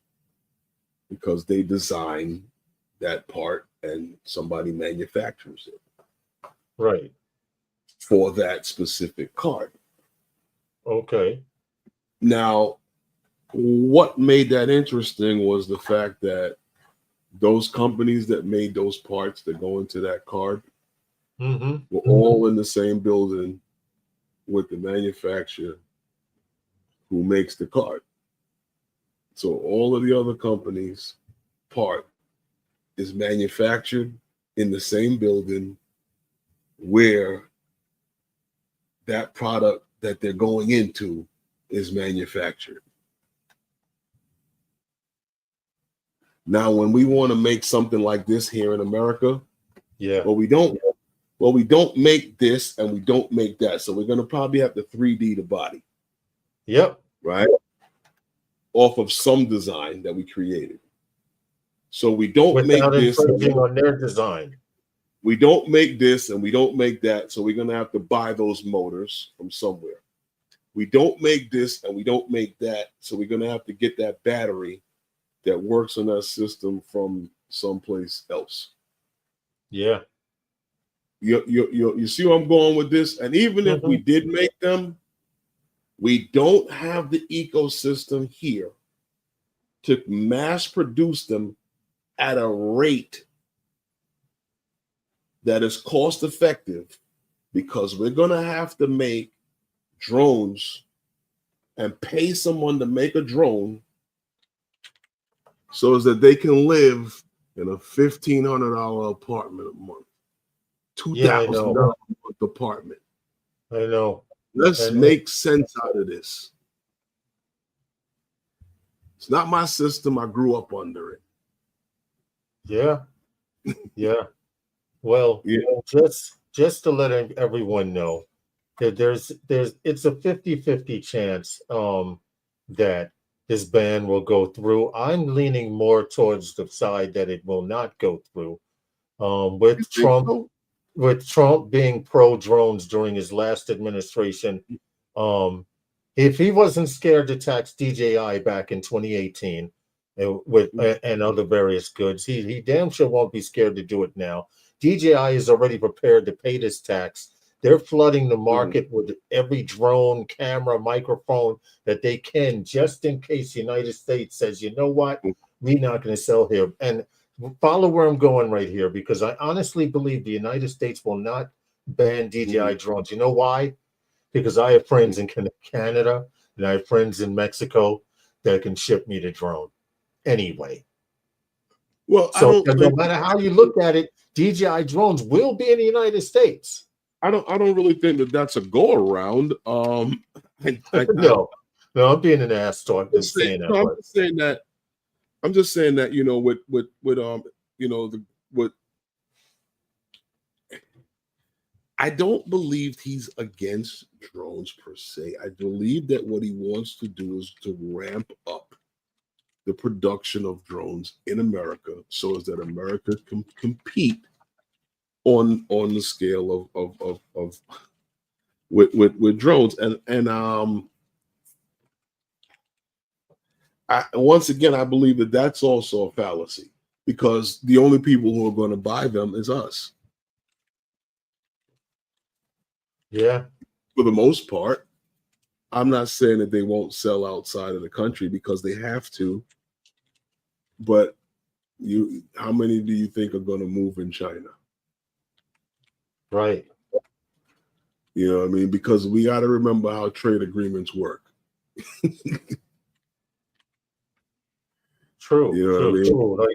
because they design that part and somebody manufactures it. Right. For that specific card. Okay. Now, what made that interesting was the fact that those companies that made those parts that go into that card were all in the same building with the manufacturer who makes the card. So all of the other companies' part is manufactured in the same building where that product that they're going into is manufactured. Now, when we want to make something like this here in America, we don't make this and we don't make that. So we're going to probably have to 3D the body. Yep. Right? Off of some design that we created. So we don't without make this infringing on their design. We don't make this and we don't make that. So we're going to have to buy those motors from somewhere. We don't make this and we don't make that. So we're going to have to get that battery that works on that system from someplace else. Yeah. You see where I'm going with this? And even if we did make them, we don't have the ecosystem here to mass produce them at a rate that is cost effective, because we're going to have to make drones and pay someone to make a drone so that they can live in a $1,500 apartment a month, $2,000 a month apartment. I know. Let's make sense out of this. It's not my system. I grew up under it. Yeah. Yeah. Well, just to let everyone know that it's a 50-50 chance that this ban will go through. I'm leaning more towards the side that it will not go through. With Trump being pro drones during his last administration, if he wasn't scared to tax DJI back in 2018 and other various goods, he damn sure won't be scared to do it now. DJI is already prepared to pay this tax. They're flooding the market with every drone, camera, microphone that they can, just in case the United States says, you know what, we're not going to sell here. And follow where I'm going right here, because I honestly believe the United States will not ban DJI drones. You know why? Because I have friends in Canada and I have friends in Mexico that can ship me the drone anyway. Well, so no matter how you look at it, DJI drones will be in the United States. I don't really think that that's a go around. No, I'm being an ass talk. I'm just saying that, you know, with I don't believe he's against drones per se. I believe that what he wants to do is to ramp up the production of drones in America so as that America can compete on the scale of with drones. And once again, I believe that that's also a fallacy, because the only people who are going to buy them is us. Yeah. For the most part. I'm not saying that they won't sell outside of the country, because they have to. But how many do you think are going to move in China? Right. You know what I mean? Because we got to remember how trade agreements work. True, You know what I true, mean? true.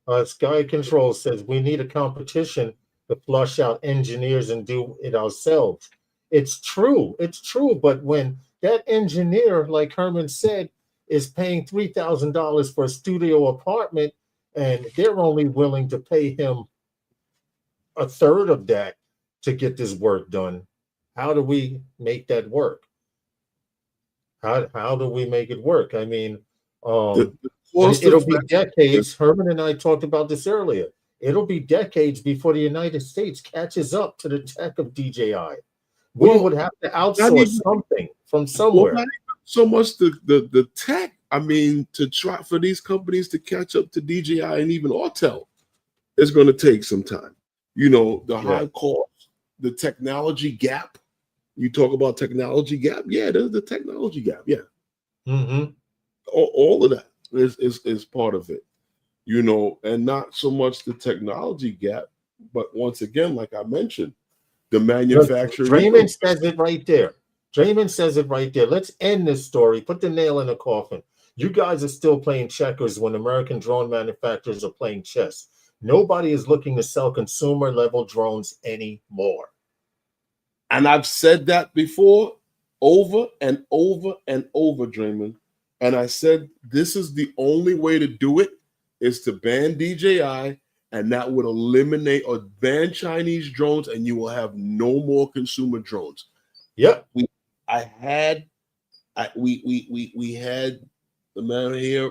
Like Sky Control says, we need a competition to flush out engineers and do it ourselves. It's true, but when that engineer, like Herman said, is paying $3,000 for a studio apartment, and they're only willing to pay him a third of that to get this work done, how do we make that work? How do we make it work? I mean, The cost it'll of be decades. Herman and I talked about this earlier. It'll be decades before the United States catches up to the tech of DJI. We well, would have to not outsource even, something from well, somewhere. not even so much the tech. I mean, to try for these companies to catch up to DJI and even Autel, it's going to take some time. You know, the high cost, the technology gap. You talk about technology gap. Yeah, there's the technology gap. Yeah. Mm-hmm. All of that is part of it, you know, and not so much the technology gap, but once again, like I mentioned, the manufacturing. Draymond says it right there. Draymond says it right there. Let's end this story. Put the nail in the coffin. You guys are still playing checkers when American drone manufacturers are playing chess. Nobody is looking to sell consumer level drones anymore. And I've said that before, over and over and over, Draymond. And I said, this is the only way to do it is to ban DJI, and that would eliminate or ban Chinese drones, and you will have no more consumer drones. Yep. We had the man here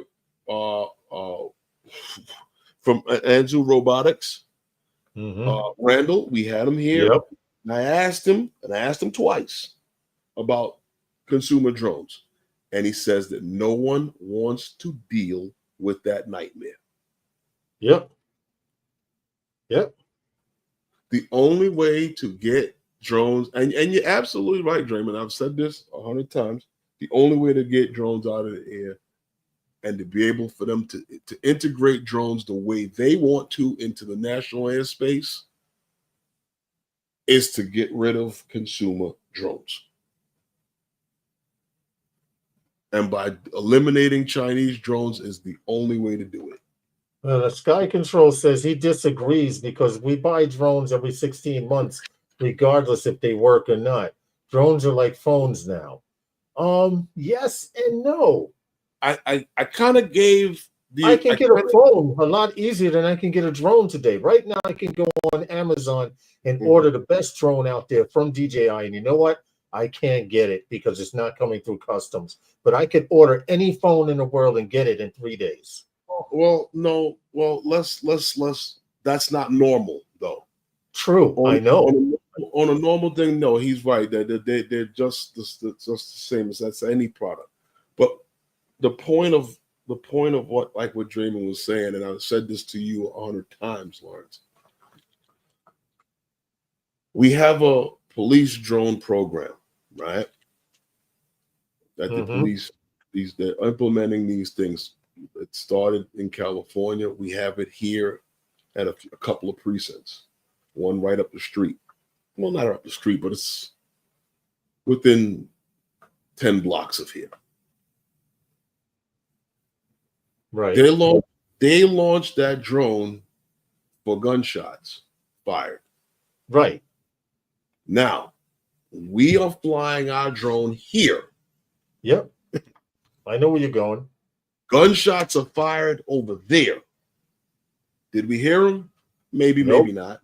from Anzu Robotics, Randall. We had him here. Yep. And I asked him twice about consumer drones. And he says that no one wants to deal with that nightmare. Yep. Yep. The only way to get drones, and you're absolutely right, Draymond. I've said this 100 times. The only way to get drones out of the air and to be able for them to integrate drones the way they want to into the national airspace is to get rid of consumer drones. And by eliminating Chinese drones is the only way to do it. The Sky Control says he disagrees because we buy drones every 16 months, regardless if they work or not. Drones are like phones now. Yes and no. I kind of gave the. I can get a phone a lot easier than I can get a drone today. Right now, I can go on Amazon and order the best drone out there from DJI. And you know what? I can't get it because it's not coming through customs. But I could order any phone in the world and get it in 3 days. Well, no. Well, let's. That's not normal, though. True, I know. On a normal thing, no, he's right. They're just the same as that's any product. But the point of what, like what Draymond was saying, and I've said this to you 100 times, Lawrence. We have a police drone program, right? That the police, they're implementing these things. It started in California. We have it here at a couple of precincts. One right up the street. Well, not up the street, but it's within 10 blocks of here. Right. They launched that drone for gunshots fired. Right. Now, we are flying our drone here. Yep. I know where you're going. Gunshots are fired over there. Did we hear them? Maybe, Nope. maybe not.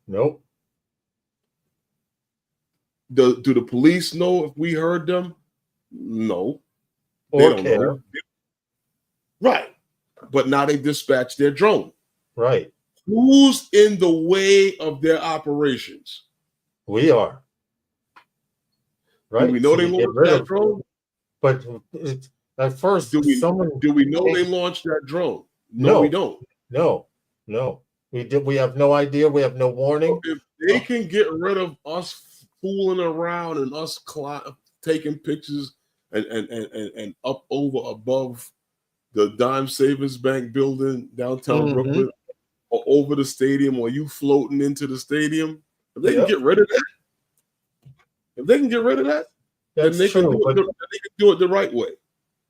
Nope. Do the police know if we heard them? No. Or They don't care. know. Right. But now they dispatch their drone. Right. Who's in the way of their operations? We are. Right. Do we know they launched that drone? But at first, do we know they launched that drone? No, we don't. No. We have no idea. We have no warning. If they can get rid of us fooling around and us taking pictures and up above the Dime Savings Bank building downtown Brooklyn, or over the stadium, or you floating into the stadium, if they can get rid of that, That's they true. But they can do it the right way.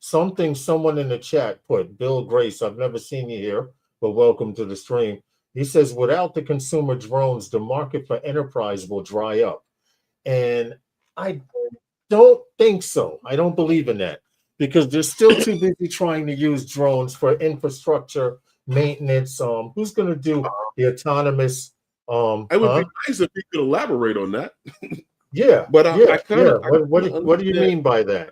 someone in the chat put, Bill Grace, I've never seen you here, but welcome to the stream. He says, without the consumer drones, the market for enterprise will dry up. And I don't think so. I don't believe in that because they're still too busy trying to use drones for infrastructure maintenance. Who's going to do the autonomous? It would be nice if you could elaborate on that. Yeah, but I kind of what do you mean by that?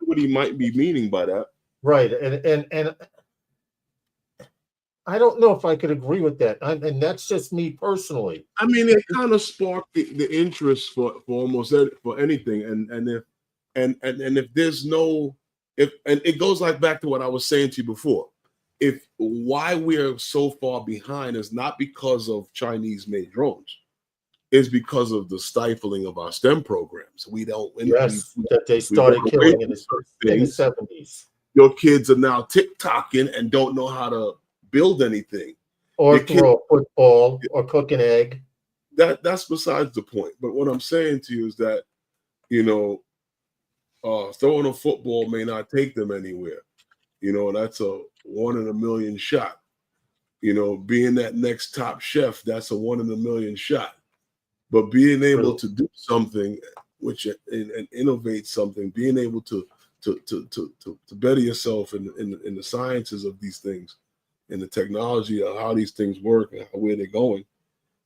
What he might be meaning by that, right? And I don't know if I could agree with that, and that's just me personally. I mean, it kind of sparked the interest for almost for anything, and if there's no and it goes like back to what I was saying to you before. If why we're so far behind is not because of Chinese-made drones, it's because of the stifling of our STEM programs. We don't. That they started killing in the 70s. Your kids are now TikToking and don't know how to build anything, or throw a football, or cook an egg. That's besides the point. But what I'm saying to you is that, throwing a football may not take them anywhere. That's a 1 in a million shot. Being that next top chef, that's a 1 in a million shot. But being able to do something, and innovate something, being able to better yourself in the sciences of these things, and the technology of how these things work and where they're going,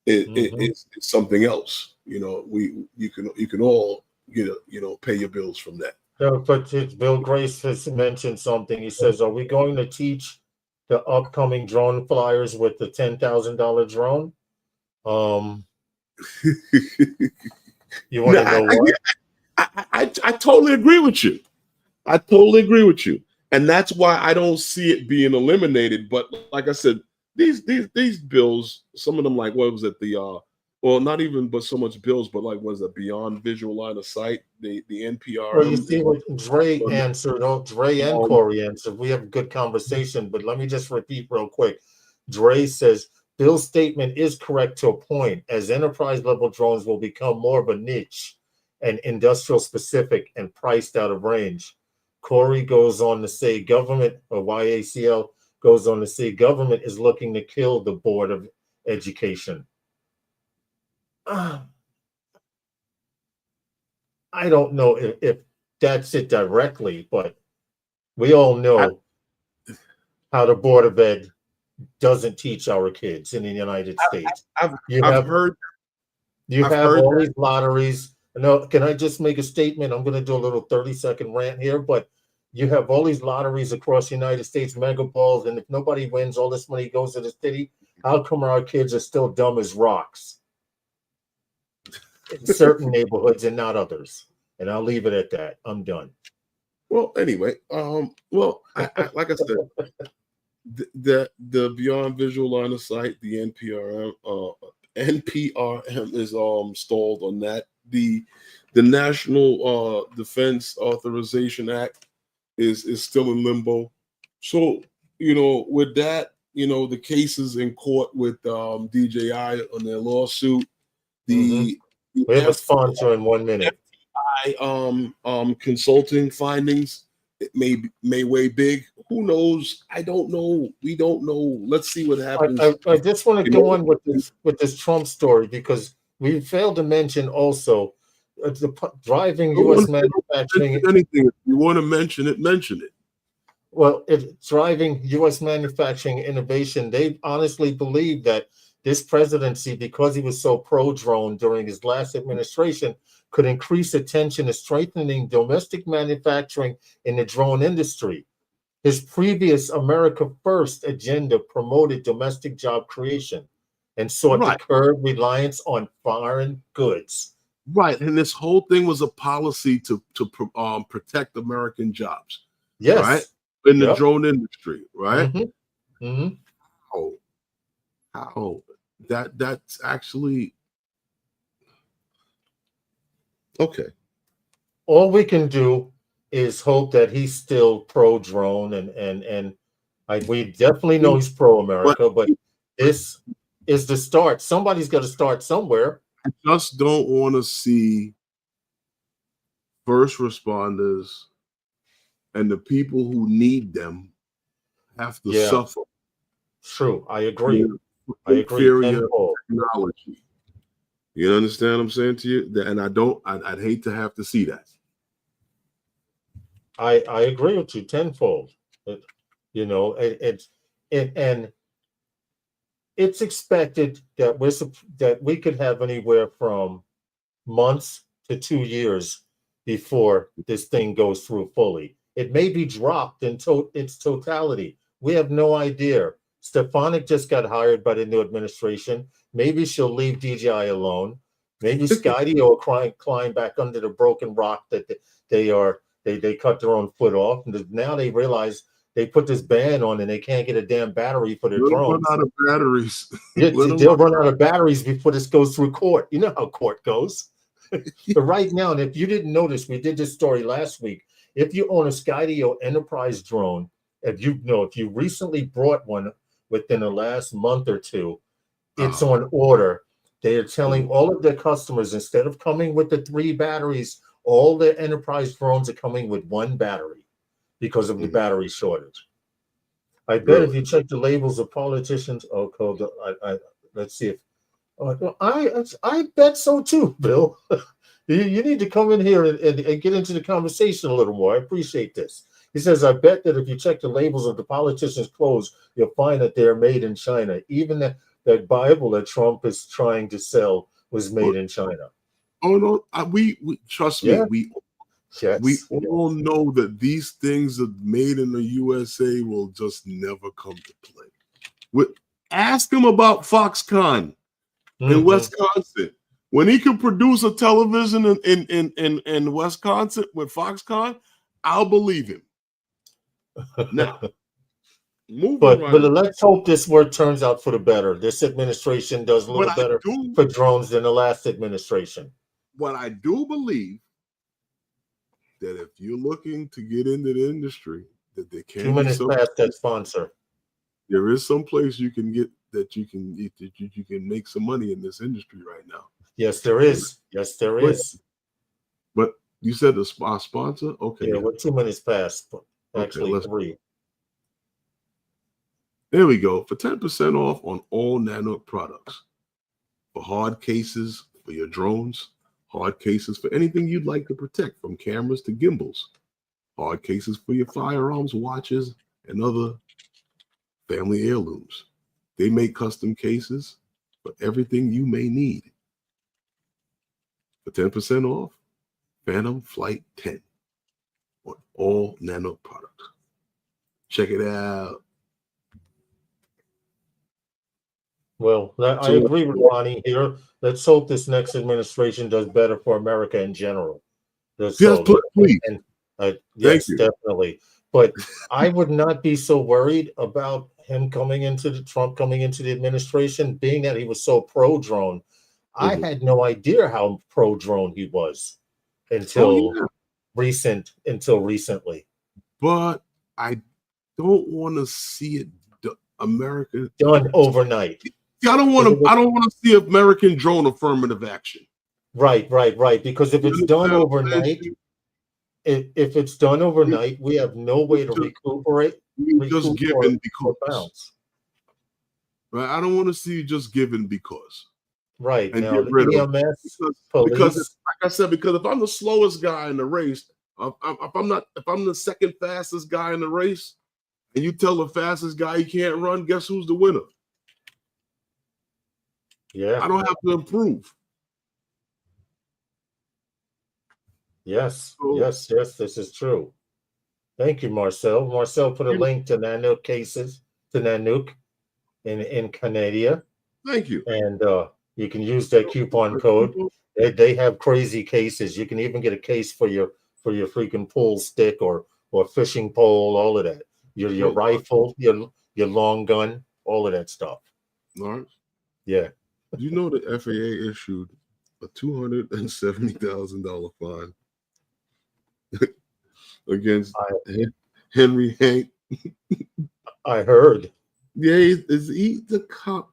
it's something else. You can all pay your bills from that. But Bill Grace has mentioned something. He says, "Are we going to teach the upcoming drone flyers with the $10,000 drone?" You want to know what? I totally agree with you. I totally agree with you. And that's why I don't see it being eliminated. But like I said, these bills, some of them, like, what was it? Well, not even but so much bills, but like, was it beyond visual line of sight? The NPR. Well, you see what Dre answered. Dre and Corey answered. We have a good conversation, but let me just repeat real quick. Dre says, Bill's statement is correct to a point, as enterprise level drones will become more of a niche and industrial specific and priced out of range. Corey goes on to say government, or YACL goes on to say government is looking to kill the Board of Education. I don't know if that's it directly, but we all know how the Board of Ed doesn't teach our kids in the United States. You have all these lotteries. No, can I just make a statement? I'm going to do a little 30-second rant here, but you have all these lotteries across the United States, mega balls, and if nobody wins, all this money goes to the city. How come our kids are still dumb as rocks in certain neighborhoods and not others? And I'll leave it at that. I'm done. Well, anyway, like I said, the beyond visual line of sight, the NPRM is stalled on that. The National Defense Authorization Act is still in limbo. So, with that, the cases in court with DJI on their lawsuit, we have a sponsor in 1 minute. Consulting findings, it may weigh big. Who knows? I don't know. We don't know. Let's see what happens. I just want to go on with this Trump story, because we failed to mention also the driving U.S. manufacturing. Anything, if you want to mention it, mention it. Well, it's driving U.S. manufacturing innovation. They honestly believe that this presidency, because he was so pro-drone during his last administration, could increase attention to strengthening domestic manufacturing in the drone industry. His previous America First agenda promoted domestic job creation and sought to curb reliance on foreign goods. Right, and this whole thing was a policy to protect American jobs. Yes, right, in the drone industry, right? How that's actually okay. All we can do is hope that he's still pro-drone, and we definitely know he's pro-America, but this is the start. Somebody's got to start somewhere. I just don't want to see first responders and the people who need them have to suffer. True. I agree. Inferior technology. You understand what I'm saying to you? And I'd hate to have to see that. I agree with you tenfold. And it's expected that we could have anywhere from months to 2 years before this thing goes through fully. It may be dropped in its totality. We have no idea. Stefanik just got hired by the new administration. Maybe she'll leave DJI alone. Maybe Skydio will climb back under the broken rock that they cut their own foot off. And now they realize they put this ban on and they can't get a damn battery for their drones. Run out of batteries. They'll run out of batteries before this goes through court. You know how court goes. But right now, and if you didn't notice, we did this story last week. If you own a Skydio Enterprise drone, if you recently brought one within the last month or two, it's on order. They are telling all of their customers, instead of coming with the 3 batteries, all their Enterprise drones are coming with 1 battery because of the battery shortage. I bet if you check the labels of politicians, let's see if I bet so too, Bill. You need to come in here and get into the conversation a little more. I appreciate this. He says, I bet that if you check the labels of the politicians' clothes, you'll find that they're made in China. Even that Bible that Trump is trying to sell was made in China. Oh no, we trust me. We all know that these things that made in the USA will just never come to play. Ask him about Foxconn in Wisconsin. When he could produce a television in Wisconsin with Foxconn, I'll believe him. Now, but let's hope this work turns out for the better. This administration does a little better for drones than the last administration. What I do believe that if you're looking to get into the industry, that there can 2 minutes past that sponsor. There is some place you can get that you can make some money in this industry right now. Yes, there is. Yes, there is. But you said our sponsor? Okay. Yeah, we're 2 minutes past. Actually, 3. There we go. For 10% off on all Nanook products. For hard cases for your drones, hard cases for anything you'd like to protect, from cameras to gimbals, hard cases for your firearms, watches, and other family heirlooms. They make custom cases for everything you may need. For 10% off, Phantom Flight 10 on all Nanook products. Check it out. Well, I agree with Ronnie here. Let's hope this next administration does better for America in general. Yes, please. Yes, definitely. But I would not be so worried about him Trump coming into the administration, being that he was so pro-drone. I had no idea how pro-drone he was until recently. But I don't want to see it America done overnight. I don't want to see American drone affirmative action. Right. Because if it's done overnight, we have no way to recuperate. Just given because. Right, I don't want to see you just given because. Right. And now, get rid the of EMS, because like I said, because if I'm the slowest guy in the race, if I'm the second fastest guy in the race, and you tell the fastest guy he can't run, guess who's the winner? Yeah. I don't have to improve. Yes, this is true. Thank you, Marcel. Marcel put a link to Nanook cases, to Nanook in Canada. Thank you. And you can use that coupon code. They have crazy cases. You can even get a case for your freaking pool stick or fishing pole, all of that. Your rifle, your long gun, all of that stuff. Lawrence? Yeah. Do you know the FAA issued a $270,000 fine against Henry Hank? I heard. Yeah, he's the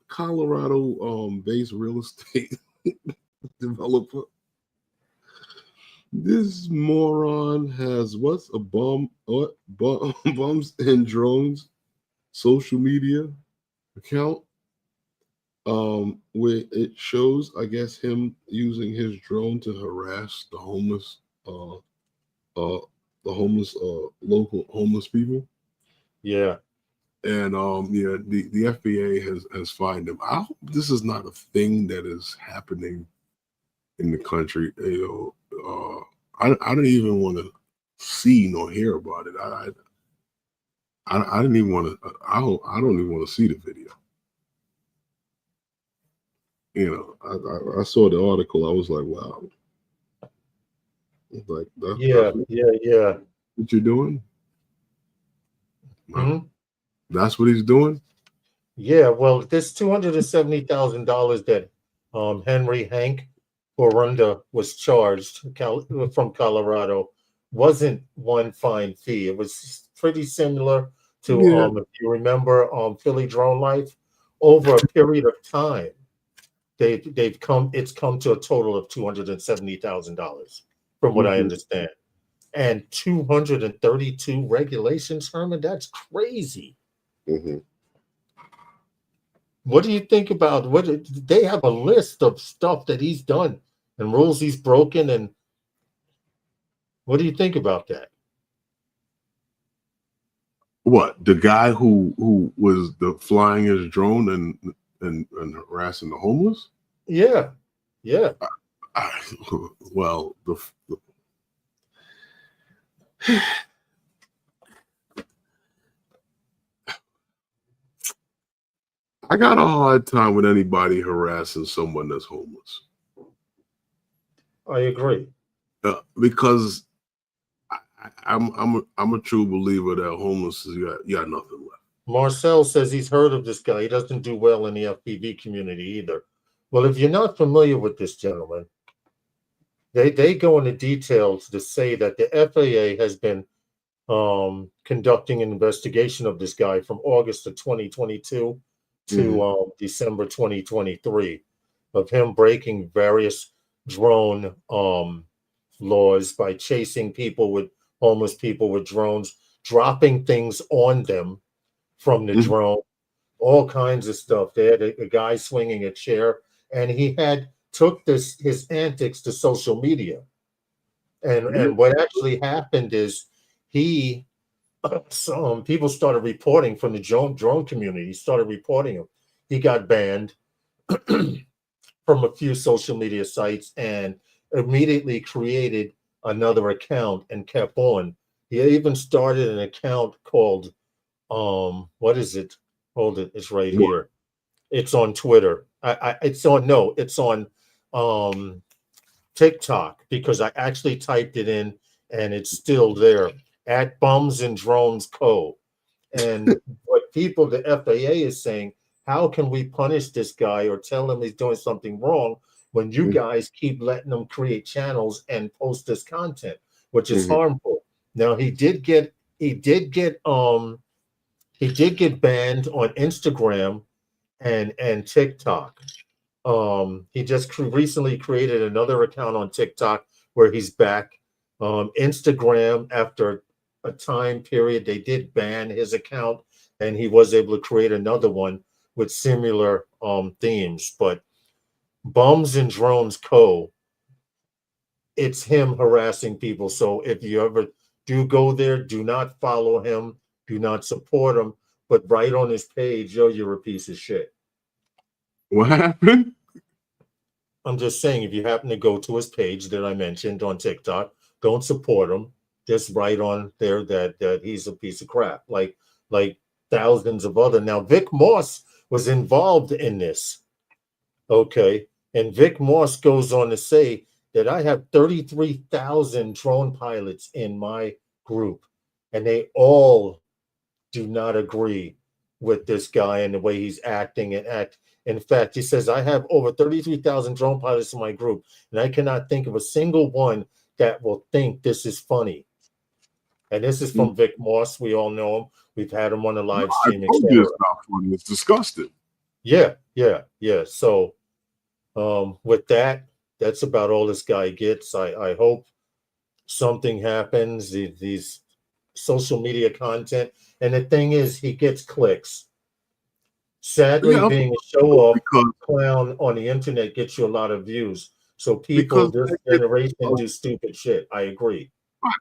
Colorado based real estate developer. This moron has what's a bum? What bums and drones social media account? Where it shows, I guess, him using his drone to harass the homeless, local homeless people. Yeah. And yeah, the FAA has fined him. I hope this is not a thing that is happening in the country. You know, I don't even want to see nor hear about it. I didn't even want to. I don't even want to see the video. You know, I saw the article. I was like, wow. Like Yeah. What you're doing? Wow. Mm-hmm. That's what he's doing. Yeah. Well, this $270,000 that Henry Hank Borunda was charged from Colorado wasn't one fine fee. It was pretty similar to if you remember Philly Drone Life. Over a period of time, it's come to a total of $270,000 from what I understand. And 232 regulations, Herman, that's crazy. Mm-hmm. What do you think about they have a list of stuff that he's done and rules he's broken? And what do you think about that? What, the guy who was flying his drone and harassing the homeless? Yeah. Well, I got a hard time with anybody harassing someone that's homeless. I agree. Because I'm a true believer that homeless is you got nothing left. Marcel says he's heard of this guy. He doesn't do well in the FPV community either. Well, if you're not familiar with this gentleman, they go into details to say that the FAA has been conducting an investigation of this guy from August of 2022 to December 2023 of him breaking various drone laws by chasing homeless people with drones, dropping things on them from the drone, all kinds of stuff. They had a guy swinging a chair, and he took his antics to social media. And what actually happened is some people started reporting from the drone community. Started reporting him. He got banned from a few social media sites and immediately created another account and kept on. He even started an account called what is it? Hold it, it's right here. It's on Twitter. It's on TikTok, because I actually typed it in and it's still there at Bums and Drones Co. And what the FAA is saying, how can we punish this guy or tell him he's doing something wrong when you guys keep letting him create channels and post this content, which is harmful? Now he did get banned on Instagram and TikTok. He just recently created another account on TikTok where he's back. Instagram, after a time period, they did ban his account, and he was able to create another one with similar themes. But Bums and Drones Co., it's him harassing people. So if you ever do go there, do not follow him, do not support him, but write on his page, yo, you're a piece of shit. What happened? I'm just saying, if you happen to go to his page that I mentioned on TikTok, don't support him. Just write on there that he's a piece of crap, like thousands of other. Now, Vic Moss was involved in this. Okay. And Vic Moss goes on to say that I have 33,000 drone pilots in my group, and they all do not agree with this guy and the way he's acting and act. In fact, he says, I have over 33,000 drone pilots in my group, and I cannot think of a single one that will think this is funny. And this is from Vic Moss. We all know him. We've had him on the live stream. It's not funny. It's disgusting. Yeah. So with that, that's about all this guy gets. I hope something happens, these social media content, and the thing is, he gets clicks. Sadly, Yeah, being a show-off because clown on the internet gets you a lot of views. So people because this that gets, generation do stupid shit. I agree.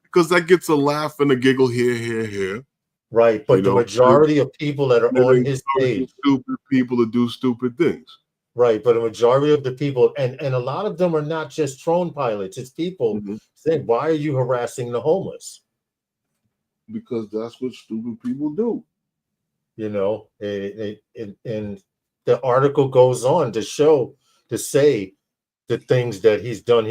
because that gets a laugh and a giggle here. Right, You but the know, majority of people that are and on it his encourages page, stupid people to do stupid things. right, but a majority of the people, and a lot of them are not just drone pilots. It's people Mhm. saying, "Why are you harassing the homeless?" Because that's what stupid people do. You know, and the article goes on to say the things that he's done.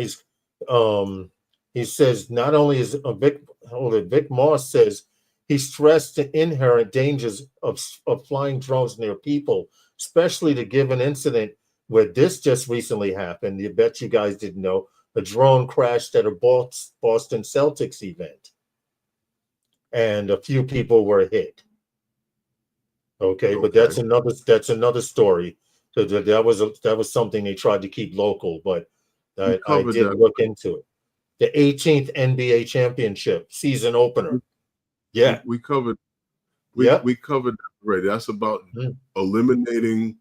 Um, he says not only is Vic Moss says he stressed the inherent dangers of flying drones near people, especially the given incident where this just recently happened. You bet you guys didn't know a drone crashed at a Boston Celtics event, and a few people were hit. Okay, but Okay, that's another story. So that was something they tried to keep local, but we I covered did that. look into it. The 18th NBA championship season opener. Yeah. We covered Yep. we covered that already. That's about Mm. eliminating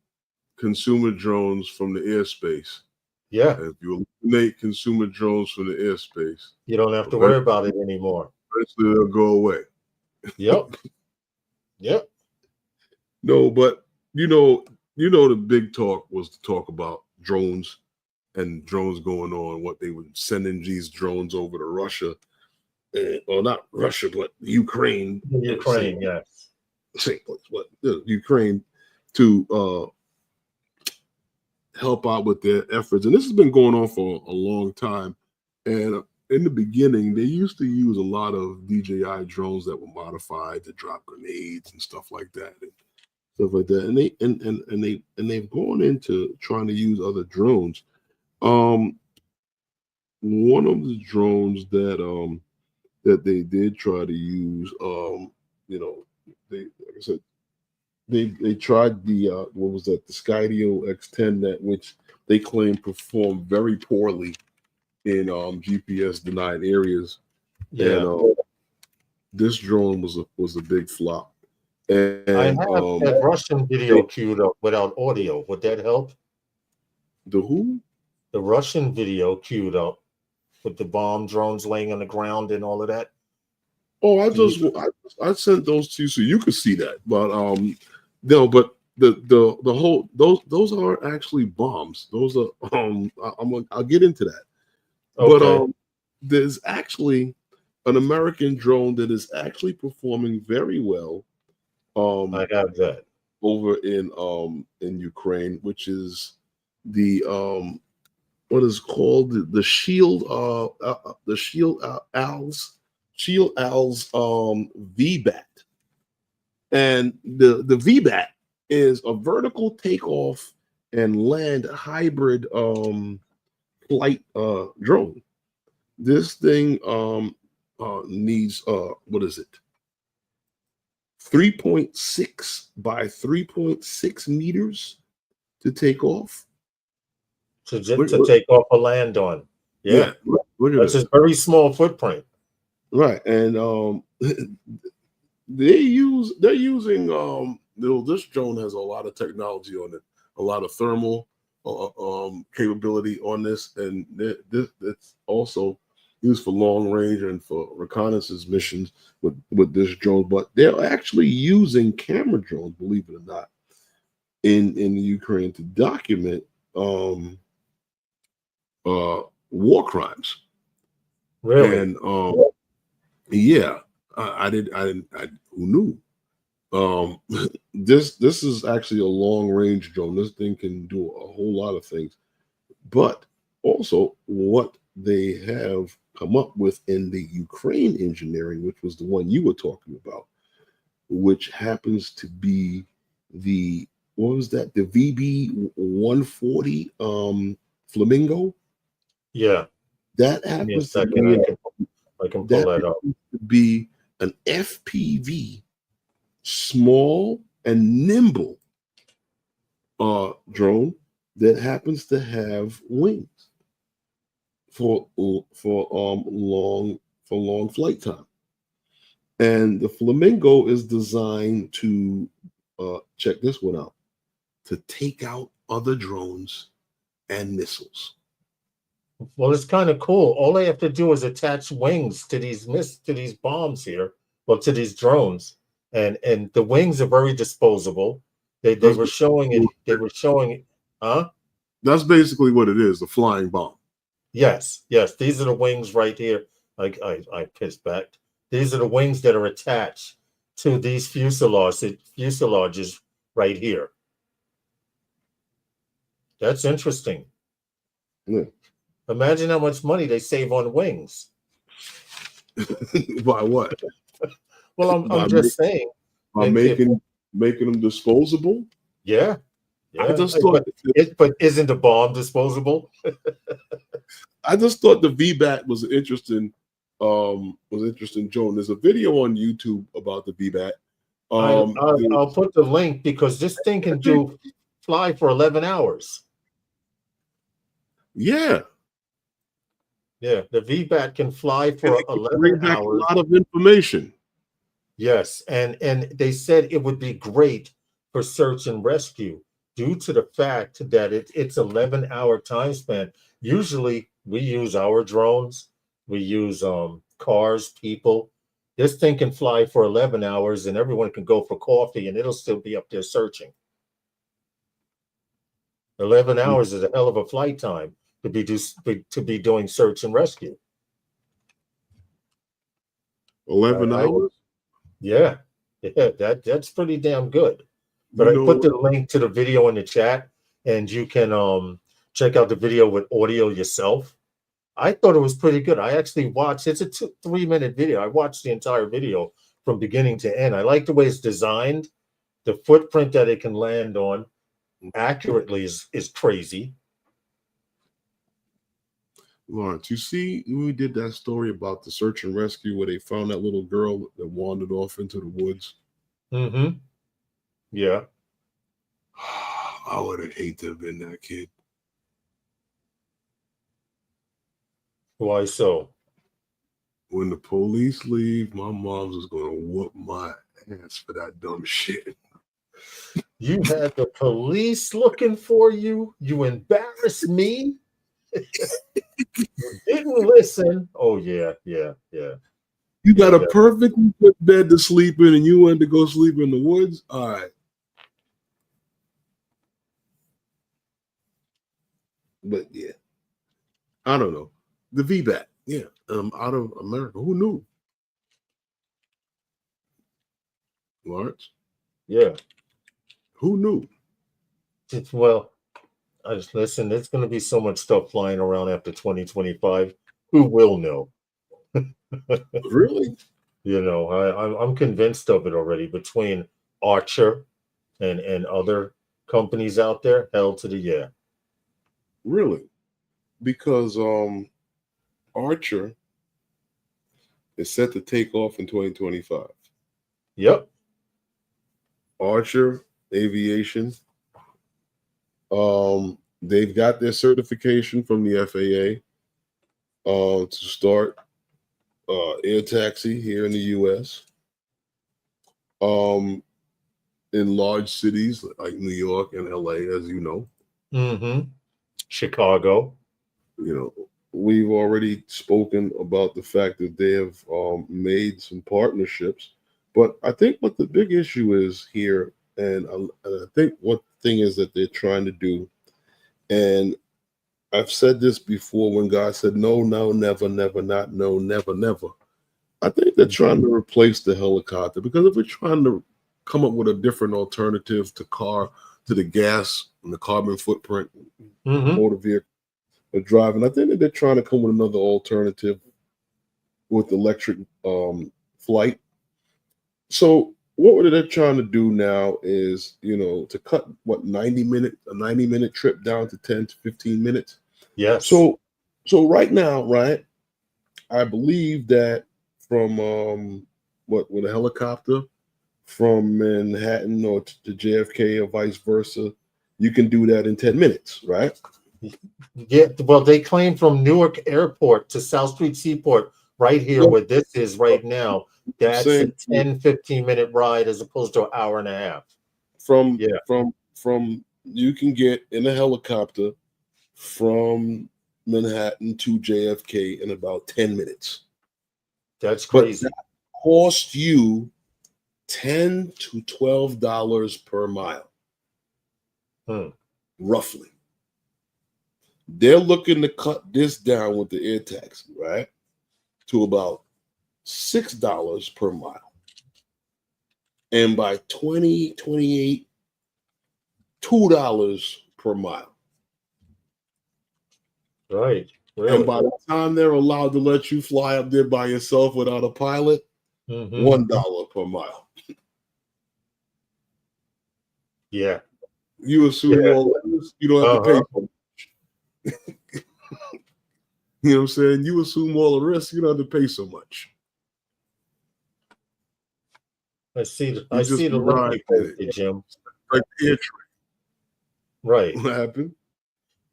consumer drones from the airspace. Yeah. And if you eliminate consumer drones from the airspace, You don't have to eventually, worry about it anymore. they'll go away. Yep. Yep. No, but the big talk was to talk about drones and drones going on, what they were sending these drones over to Russia, or not Russia, but Ukraine, same Ukraine, yes. place, but Ukraine to help out with their efforts. And this has been going on for a long time. And in the beginning, they used to use a lot of DJI drones that were modified to drop grenades and stuff like that. And they've gone into trying to use other drones. Um, One of the drones that they did try to use, they like I said, they tried the what was that, the Skydio X10, that which they claim performed very poorly in GPS denied areas, and Yeah. this drone was a big flop. I And have that Russian video queued up without audio. Would that help? the who? The Russian video queued up with the bomb drones laying on the ground and all of that. Oh, Do you- I sent those to you so you could see that. But no, but the whole those aren't actually bombs. Those are I'll get into that. But Okay. there's actually an American drone that is actually performing very well I have that. over in Ukraine, which is the what is called the Shield the Shield Al's VBAT. And the VBAT is a vertical takeoff and land hybrid flight drone. This thing needs what is it? 3.6 by 3.6 meters to take off. To take off a land on. Yeah, Yeah. look at That's this. a very small footprint. Right. And they're using this drone has a lot of technology on it, a lot of thermal capability on this, and it's also used for long range and for reconnaissance missions with this drone. But they're actually using camera drones, believe it or not, in the Ukraine to document war crimes. Really? And yeah, who knew? This is actually a long range drone. This thing can do a whole lot of things, but also what they have come up with in the Ukraine engineering, which was the one you were talking about, which happens to be the what was that, the VB 140 Flamingo. Yeah. That Give me a happens to second. be I can pull that up. an FPV, small and nimble drone that happens to have wings. for long flight time. And the Flamingo is designed to check this one out, to take out other drones and missiles. Well, it's kind of cool. All they have to do is attach wings to these bombs here, well, to these drones, and the wings are very disposable. They were showing it. They were showing it. Huh? That's basically what it is, a flying bomb. Yes. These are the wings right here. I pissed back. These are the wings that are attached to these fuselages right here. That's interesting. Yeah. Imagine how much money they save on wings. By what? Well, I'm just saying. By making them disposable? Yeah. I just thought, but isn't the bomb disposable? I just thought the VBAT was interesting. Joan. There's a video on YouTube about the VBAT. I'll put the link because this thing can fly for 11 hours. Yeah. Yeah, the VBAT can fly for 11 bring back hours. A lot of information. Yes, and they said it would be great for search and rescue due to the fact that it's 11-hour time span. Usually we use our drones, we use cars, people. This thing can fly for 11 hours and everyone can go for coffee and it'll still be up there searching. 11 hours is a hell of a flight time to be doing search and rescue. 11 hours? Yeah, that's pretty damn good. But I put the link to the video in the chat, and you can check out the video with audio yourself. I thought it was pretty good. I actually watched. It's a 3-minute video. I watched the entire video from beginning to end. I like the way it's designed. The footprint that it can land on accurately is crazy. Lawrence, you see, we did that story about the search and rescue where they found that little girl that wandered off into the woods. Mm-hmm. Yeah. I would have hated to have been that kid. Why so? When the police leave, my mom's is going to whoop my ass for that dumb shit. You had the police looking for you. You embarrassed me. You didn't listen. Oh, yeah. You got a perfectly good bed to sleep in and you wanted to go sleep in the woods? All right. But yeah, I don't know. The VBAT, yeah, out of America. Who knew? Lawrence? Yeah. Who knew? Well, I just listen, there's going to be so much stuff flying around after 2025. Who will know? Really? You know, I'm convinced of it already between Archer and other companies out there. Hell to the yeah. Really? Because Archer is set to take off in 2025. Yep. Archer Aviation. They've got their certification from the FAA to start air taxi here in the U.S. In large cities like New York and L.A., as you know. Mm-hmm. Chicago. You know, we've already spoken about the fact that they have made some partnerships. But I think what the big issue is here, and I think what thing is that they're trying to do, and I've said this before when God said, no, never, not no, never. I think they're trying to replace the helicopter, because if we're trying to come up with a different alternative to the gas and the carbon footprint, motor vehicle driving, I think that they're trying to come with another alternative with electric flight. So what they're trying to do now is, to cut a 90-minute trip down to 10 to 15 minutes. Yes. So right now, right, I believe that from with a helicopter from Manhattan or to JFK or vice versa, you can do that in 10 minutes, right? Yeah, well, they claim from Newark Airport to South Street Seaport, right here where this is right now, that's a 10-15 minute ride as opposed to an hour and a half. From Yeah. from you can get in a helicopter from Manhattan to JFK in about 10 minutes. That's crazy. But that cost you $10 to $12 per mile, roughly. They're looking to cut this down with the air taxi, right, to about $6 per mile. And by 2028, $2 per mile. Right. Really? And by the time they're allowed to let you fly up there by yourself without a pilot, $1 per mile. Yeah. You assume all this, you don't have to pay so much. You know what I'm saying? You assume all the risk, you don't have to pay so much. I see the link you posted, Jim. Like the air train. Right. What happened?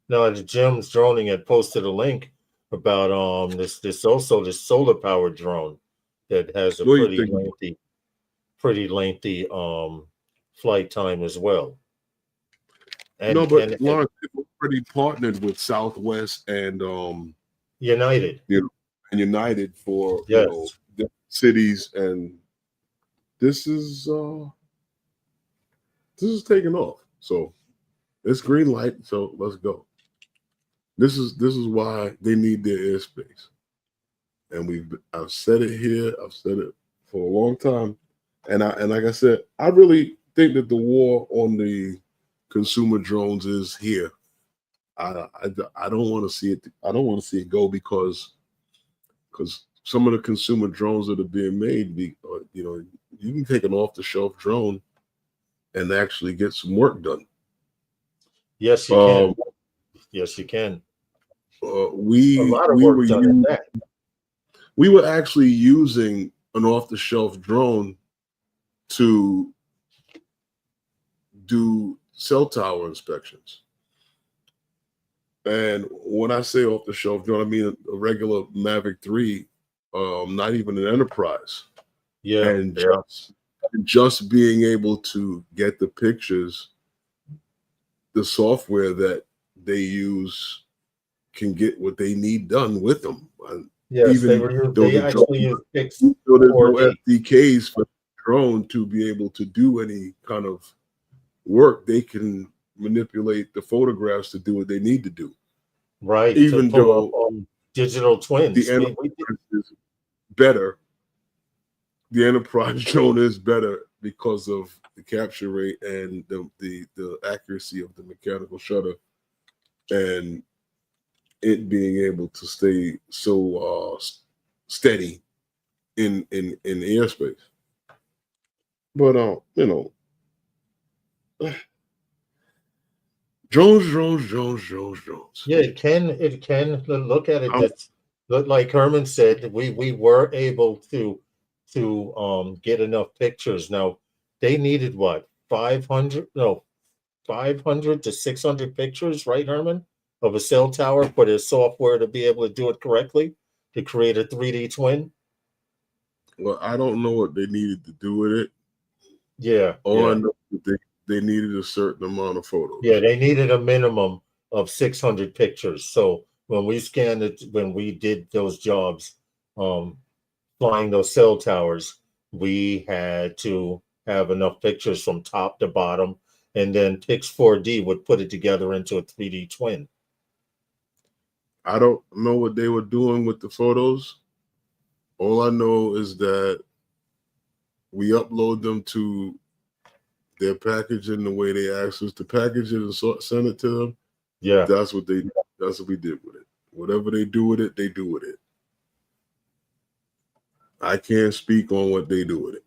No, the Jim's Droning had posted a link about this solar powered drone that has a pretty lengthy flight time as well. And, Lawrence, people pretty partnered with Southwest and United. And United for different cities, and this is taking off. So it's green light. So let's go. This is why they need their airspace, and I've said it here. I've said it for a long time, and like I said, I really think that the war on the consumer drones is here. I don't want to see it. I don't want to see it go because some of the consumer drones that are being made, you can take an off-the-shelf drone and actually get some work done. Yes, you can. Yes, you can. We were actually using an off-the-shelf drone to do cell tower inspections. And when I say off-the-shelf drone, I mean a regular Mavic 3, not even an Enterprise. Yeah. And just being able to get the pictures, the software that they use can get what they need done with them. Yes, even they actually use Pix. So there's no SDKs for the drone to be able to do any kind of work. They can manipulate the photographs to do what they need to do. Right. Even though digital twins, the Enterprise is better. The Enterprise drone is better because of the capture rate and the accuracy of the mechanical shutter, and it being able to stay so steady in airspace. But drones. Yeah, it can look at it. Like Herman said, we were able to get enough pictures. Now they needed what, 500 to 600 pictures, right, Herman, of a cell tower for their software to be able to do it correctly, to create a 3D twin. Well, I don't know what they needed to do with it. Yeah. I know that they needed a certain amount of photos. Yeah, they needed a minimum of 600 pictures. So when we scanned it, when we did those jobs, flying those cell towers, we had to have enough pictures from top to bottom, and then Pix4D would put it together into a 3D twin. I don't know what they were doing with the photos. All I know is that we upload them to their packaging the way they asked us to package it and send it to them. Yeah, that's what we did with it. Whatever they do with it, they do with it. I can't speak on what they do with it.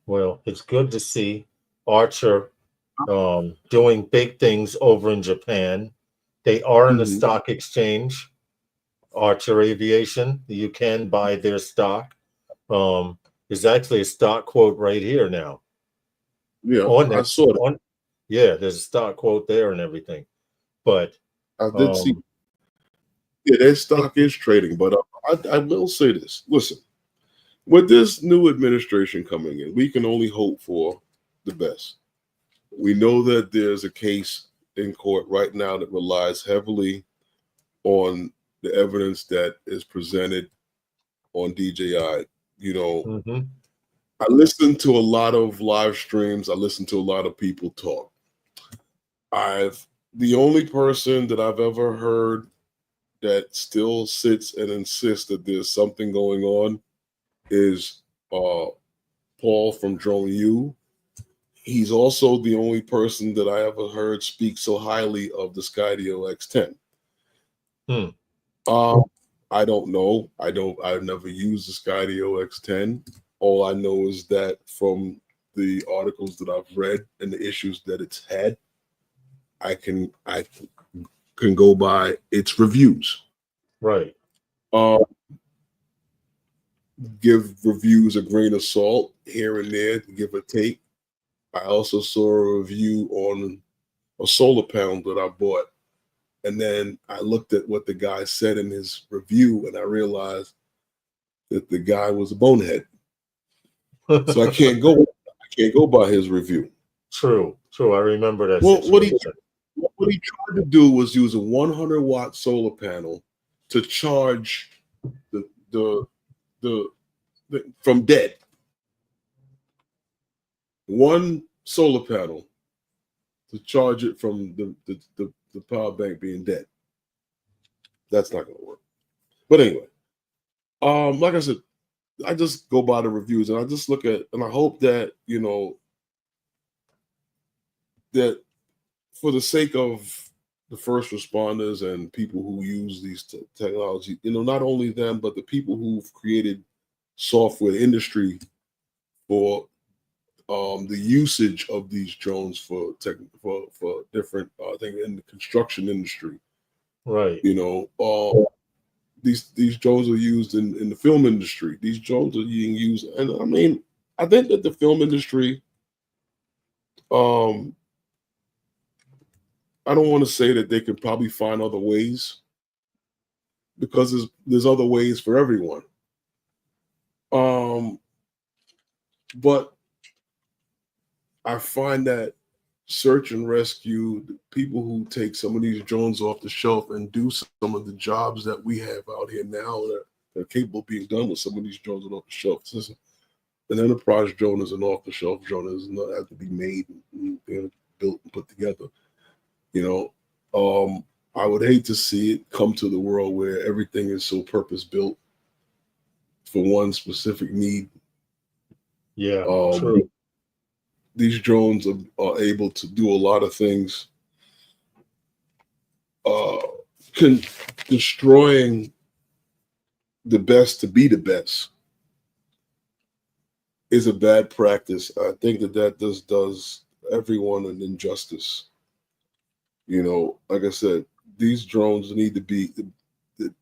Well, it's good to see Archer doing big things over in Japan. They are in the stock exchange, Archer Aviation. You can buy their stock. There's actually a stock quote right here now. Yeah, I saw that. Yeah, there's a stock quote there and everything. But I did see. Yeah, their stock is trading, but I will say this. Listen, with this new administration coming in, we can only hope for the best. We know that there's a case in court right now that relies heavily on the evidence that is presented on DJI. You know, I listen to a lot of live streams. I listen to a lot of people talk. The only person that I've ever heard that still sits and insists that there's something going on is Paul from Drone U. He's also the only person that I ever heard speak so highly of the Skydio X10. I don't know. I've never used the Skydio X10. All I know is that from the articles that I've read and the issues that it's had, I can go by its reviews. Right. Give reviews a grain of salt here and there, give or take. I also saw a review on a solar panel that I bought. And then I looked at what the guy said in his review, and I realized that the guy was a bonehead. So I can't go by his review. True. I remember that. Well, what he tried to do was use a 100-watt solar panel to charge the from dead. One solar panel to charge it from the power bank being dead. That's not going to work. But anyway, like I said, I just go by the reviews and I just look at, and I hope that, you know, that for the sake of the first responders and people who use these technology, you know, not only them, but the people who've created software industry for the usage of these drones for different things in the construction industry. Right. You know, these drones are used in the film industry. These drones are being used, and I mean, I think that the film industry, I don't want to say that they could probably find other ways, because there's other ways for everyone. But I find that search and rescue, the people who take some of these drones off the shelf and do some of the jobs that we have out here now that are capable of being done with some of these drones off the shelf. An enterprise drone is an off-the-shelf drone. It does not have to be made and built and put together. You know, I would hate to see it come to the world where everything is so purpose-built for one specific need. Yeah, true. These drones are able to do a lot of things. Destroying the best to be the best is a bad practice. I think that does everyone an injustice. You know, like I said, these drones need to be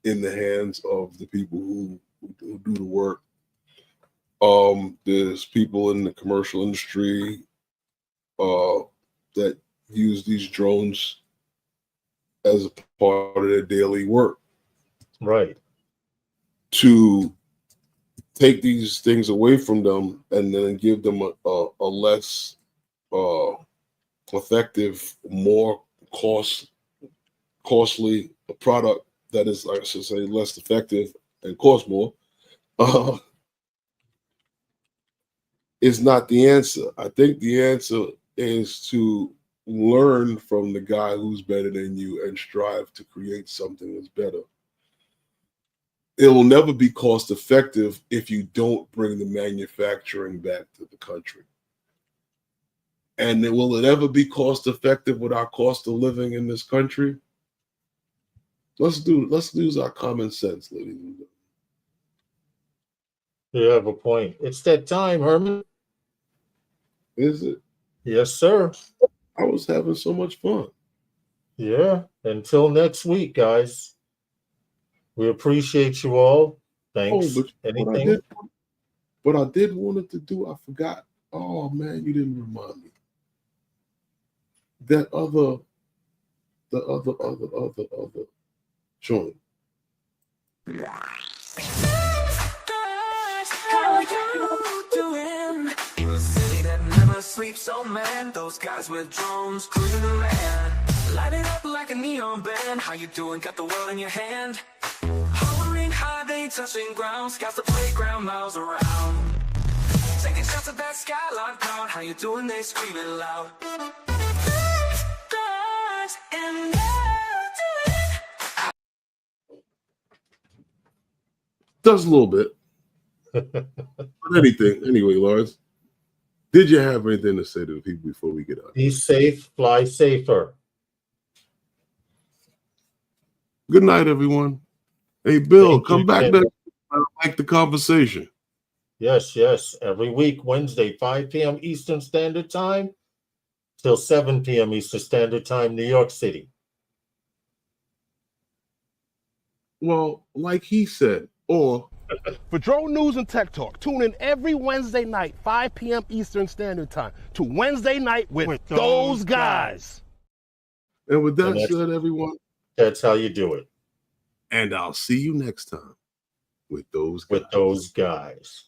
in the hands of the people who do the work. There's people in the commercial industry that use these drones as a part of their daily work. Right. To take these things away from them and then give them a less effective, more costly product that is, I should say, less effective and costs more, is not the answer. I think the answer is to learn from the guy who's better than you and strive to create something that's better. It will never be cost effective if you don't bring the manufacturing back to the country. And will it ever be cost effective with our cost of living in this country? Let's use our common sense, ladies and gentlemen. You have a point. It's that time, Herman. Is it? Yes, sir. I was having so much fun. Yeah. Until next week, guys. We appreciate you all. Thanks. Oh, but anything? What I did wanted to do, I forgot. Oh man, you didn't remind me. that other joint. How you doing? The city that never sleeps, oh man. Those guys with drones cruising the land, light it up like a neon band. How you doing? Got the world in your hand. Hovering high, they ain't touching ground. Scouts the playground miles around, taking shots at that skyline crowd. How you doing? They screaming loud. Guys and Does a little bit. But anything. Anyway, Lawrence, did you have anything to say to the people before we get out? Be safe, fly safer. Good night, everyone. Hey, Bill, come back next. I like the conversation. Yes. Every week, Wednesday, 5 p.m. Eastern Standard Time till 7 p.m. Eastern Standard Time, New York City. Well, like he said, or For drone news and tech talk, tune in every Wednesday night, 5 p.m. Eastern Standard Time, to Wednesday Night with those guys. and with that said, everyone, That's how you do it. and I'll see you next time with those guys. With those guys.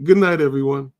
Good night, everyone.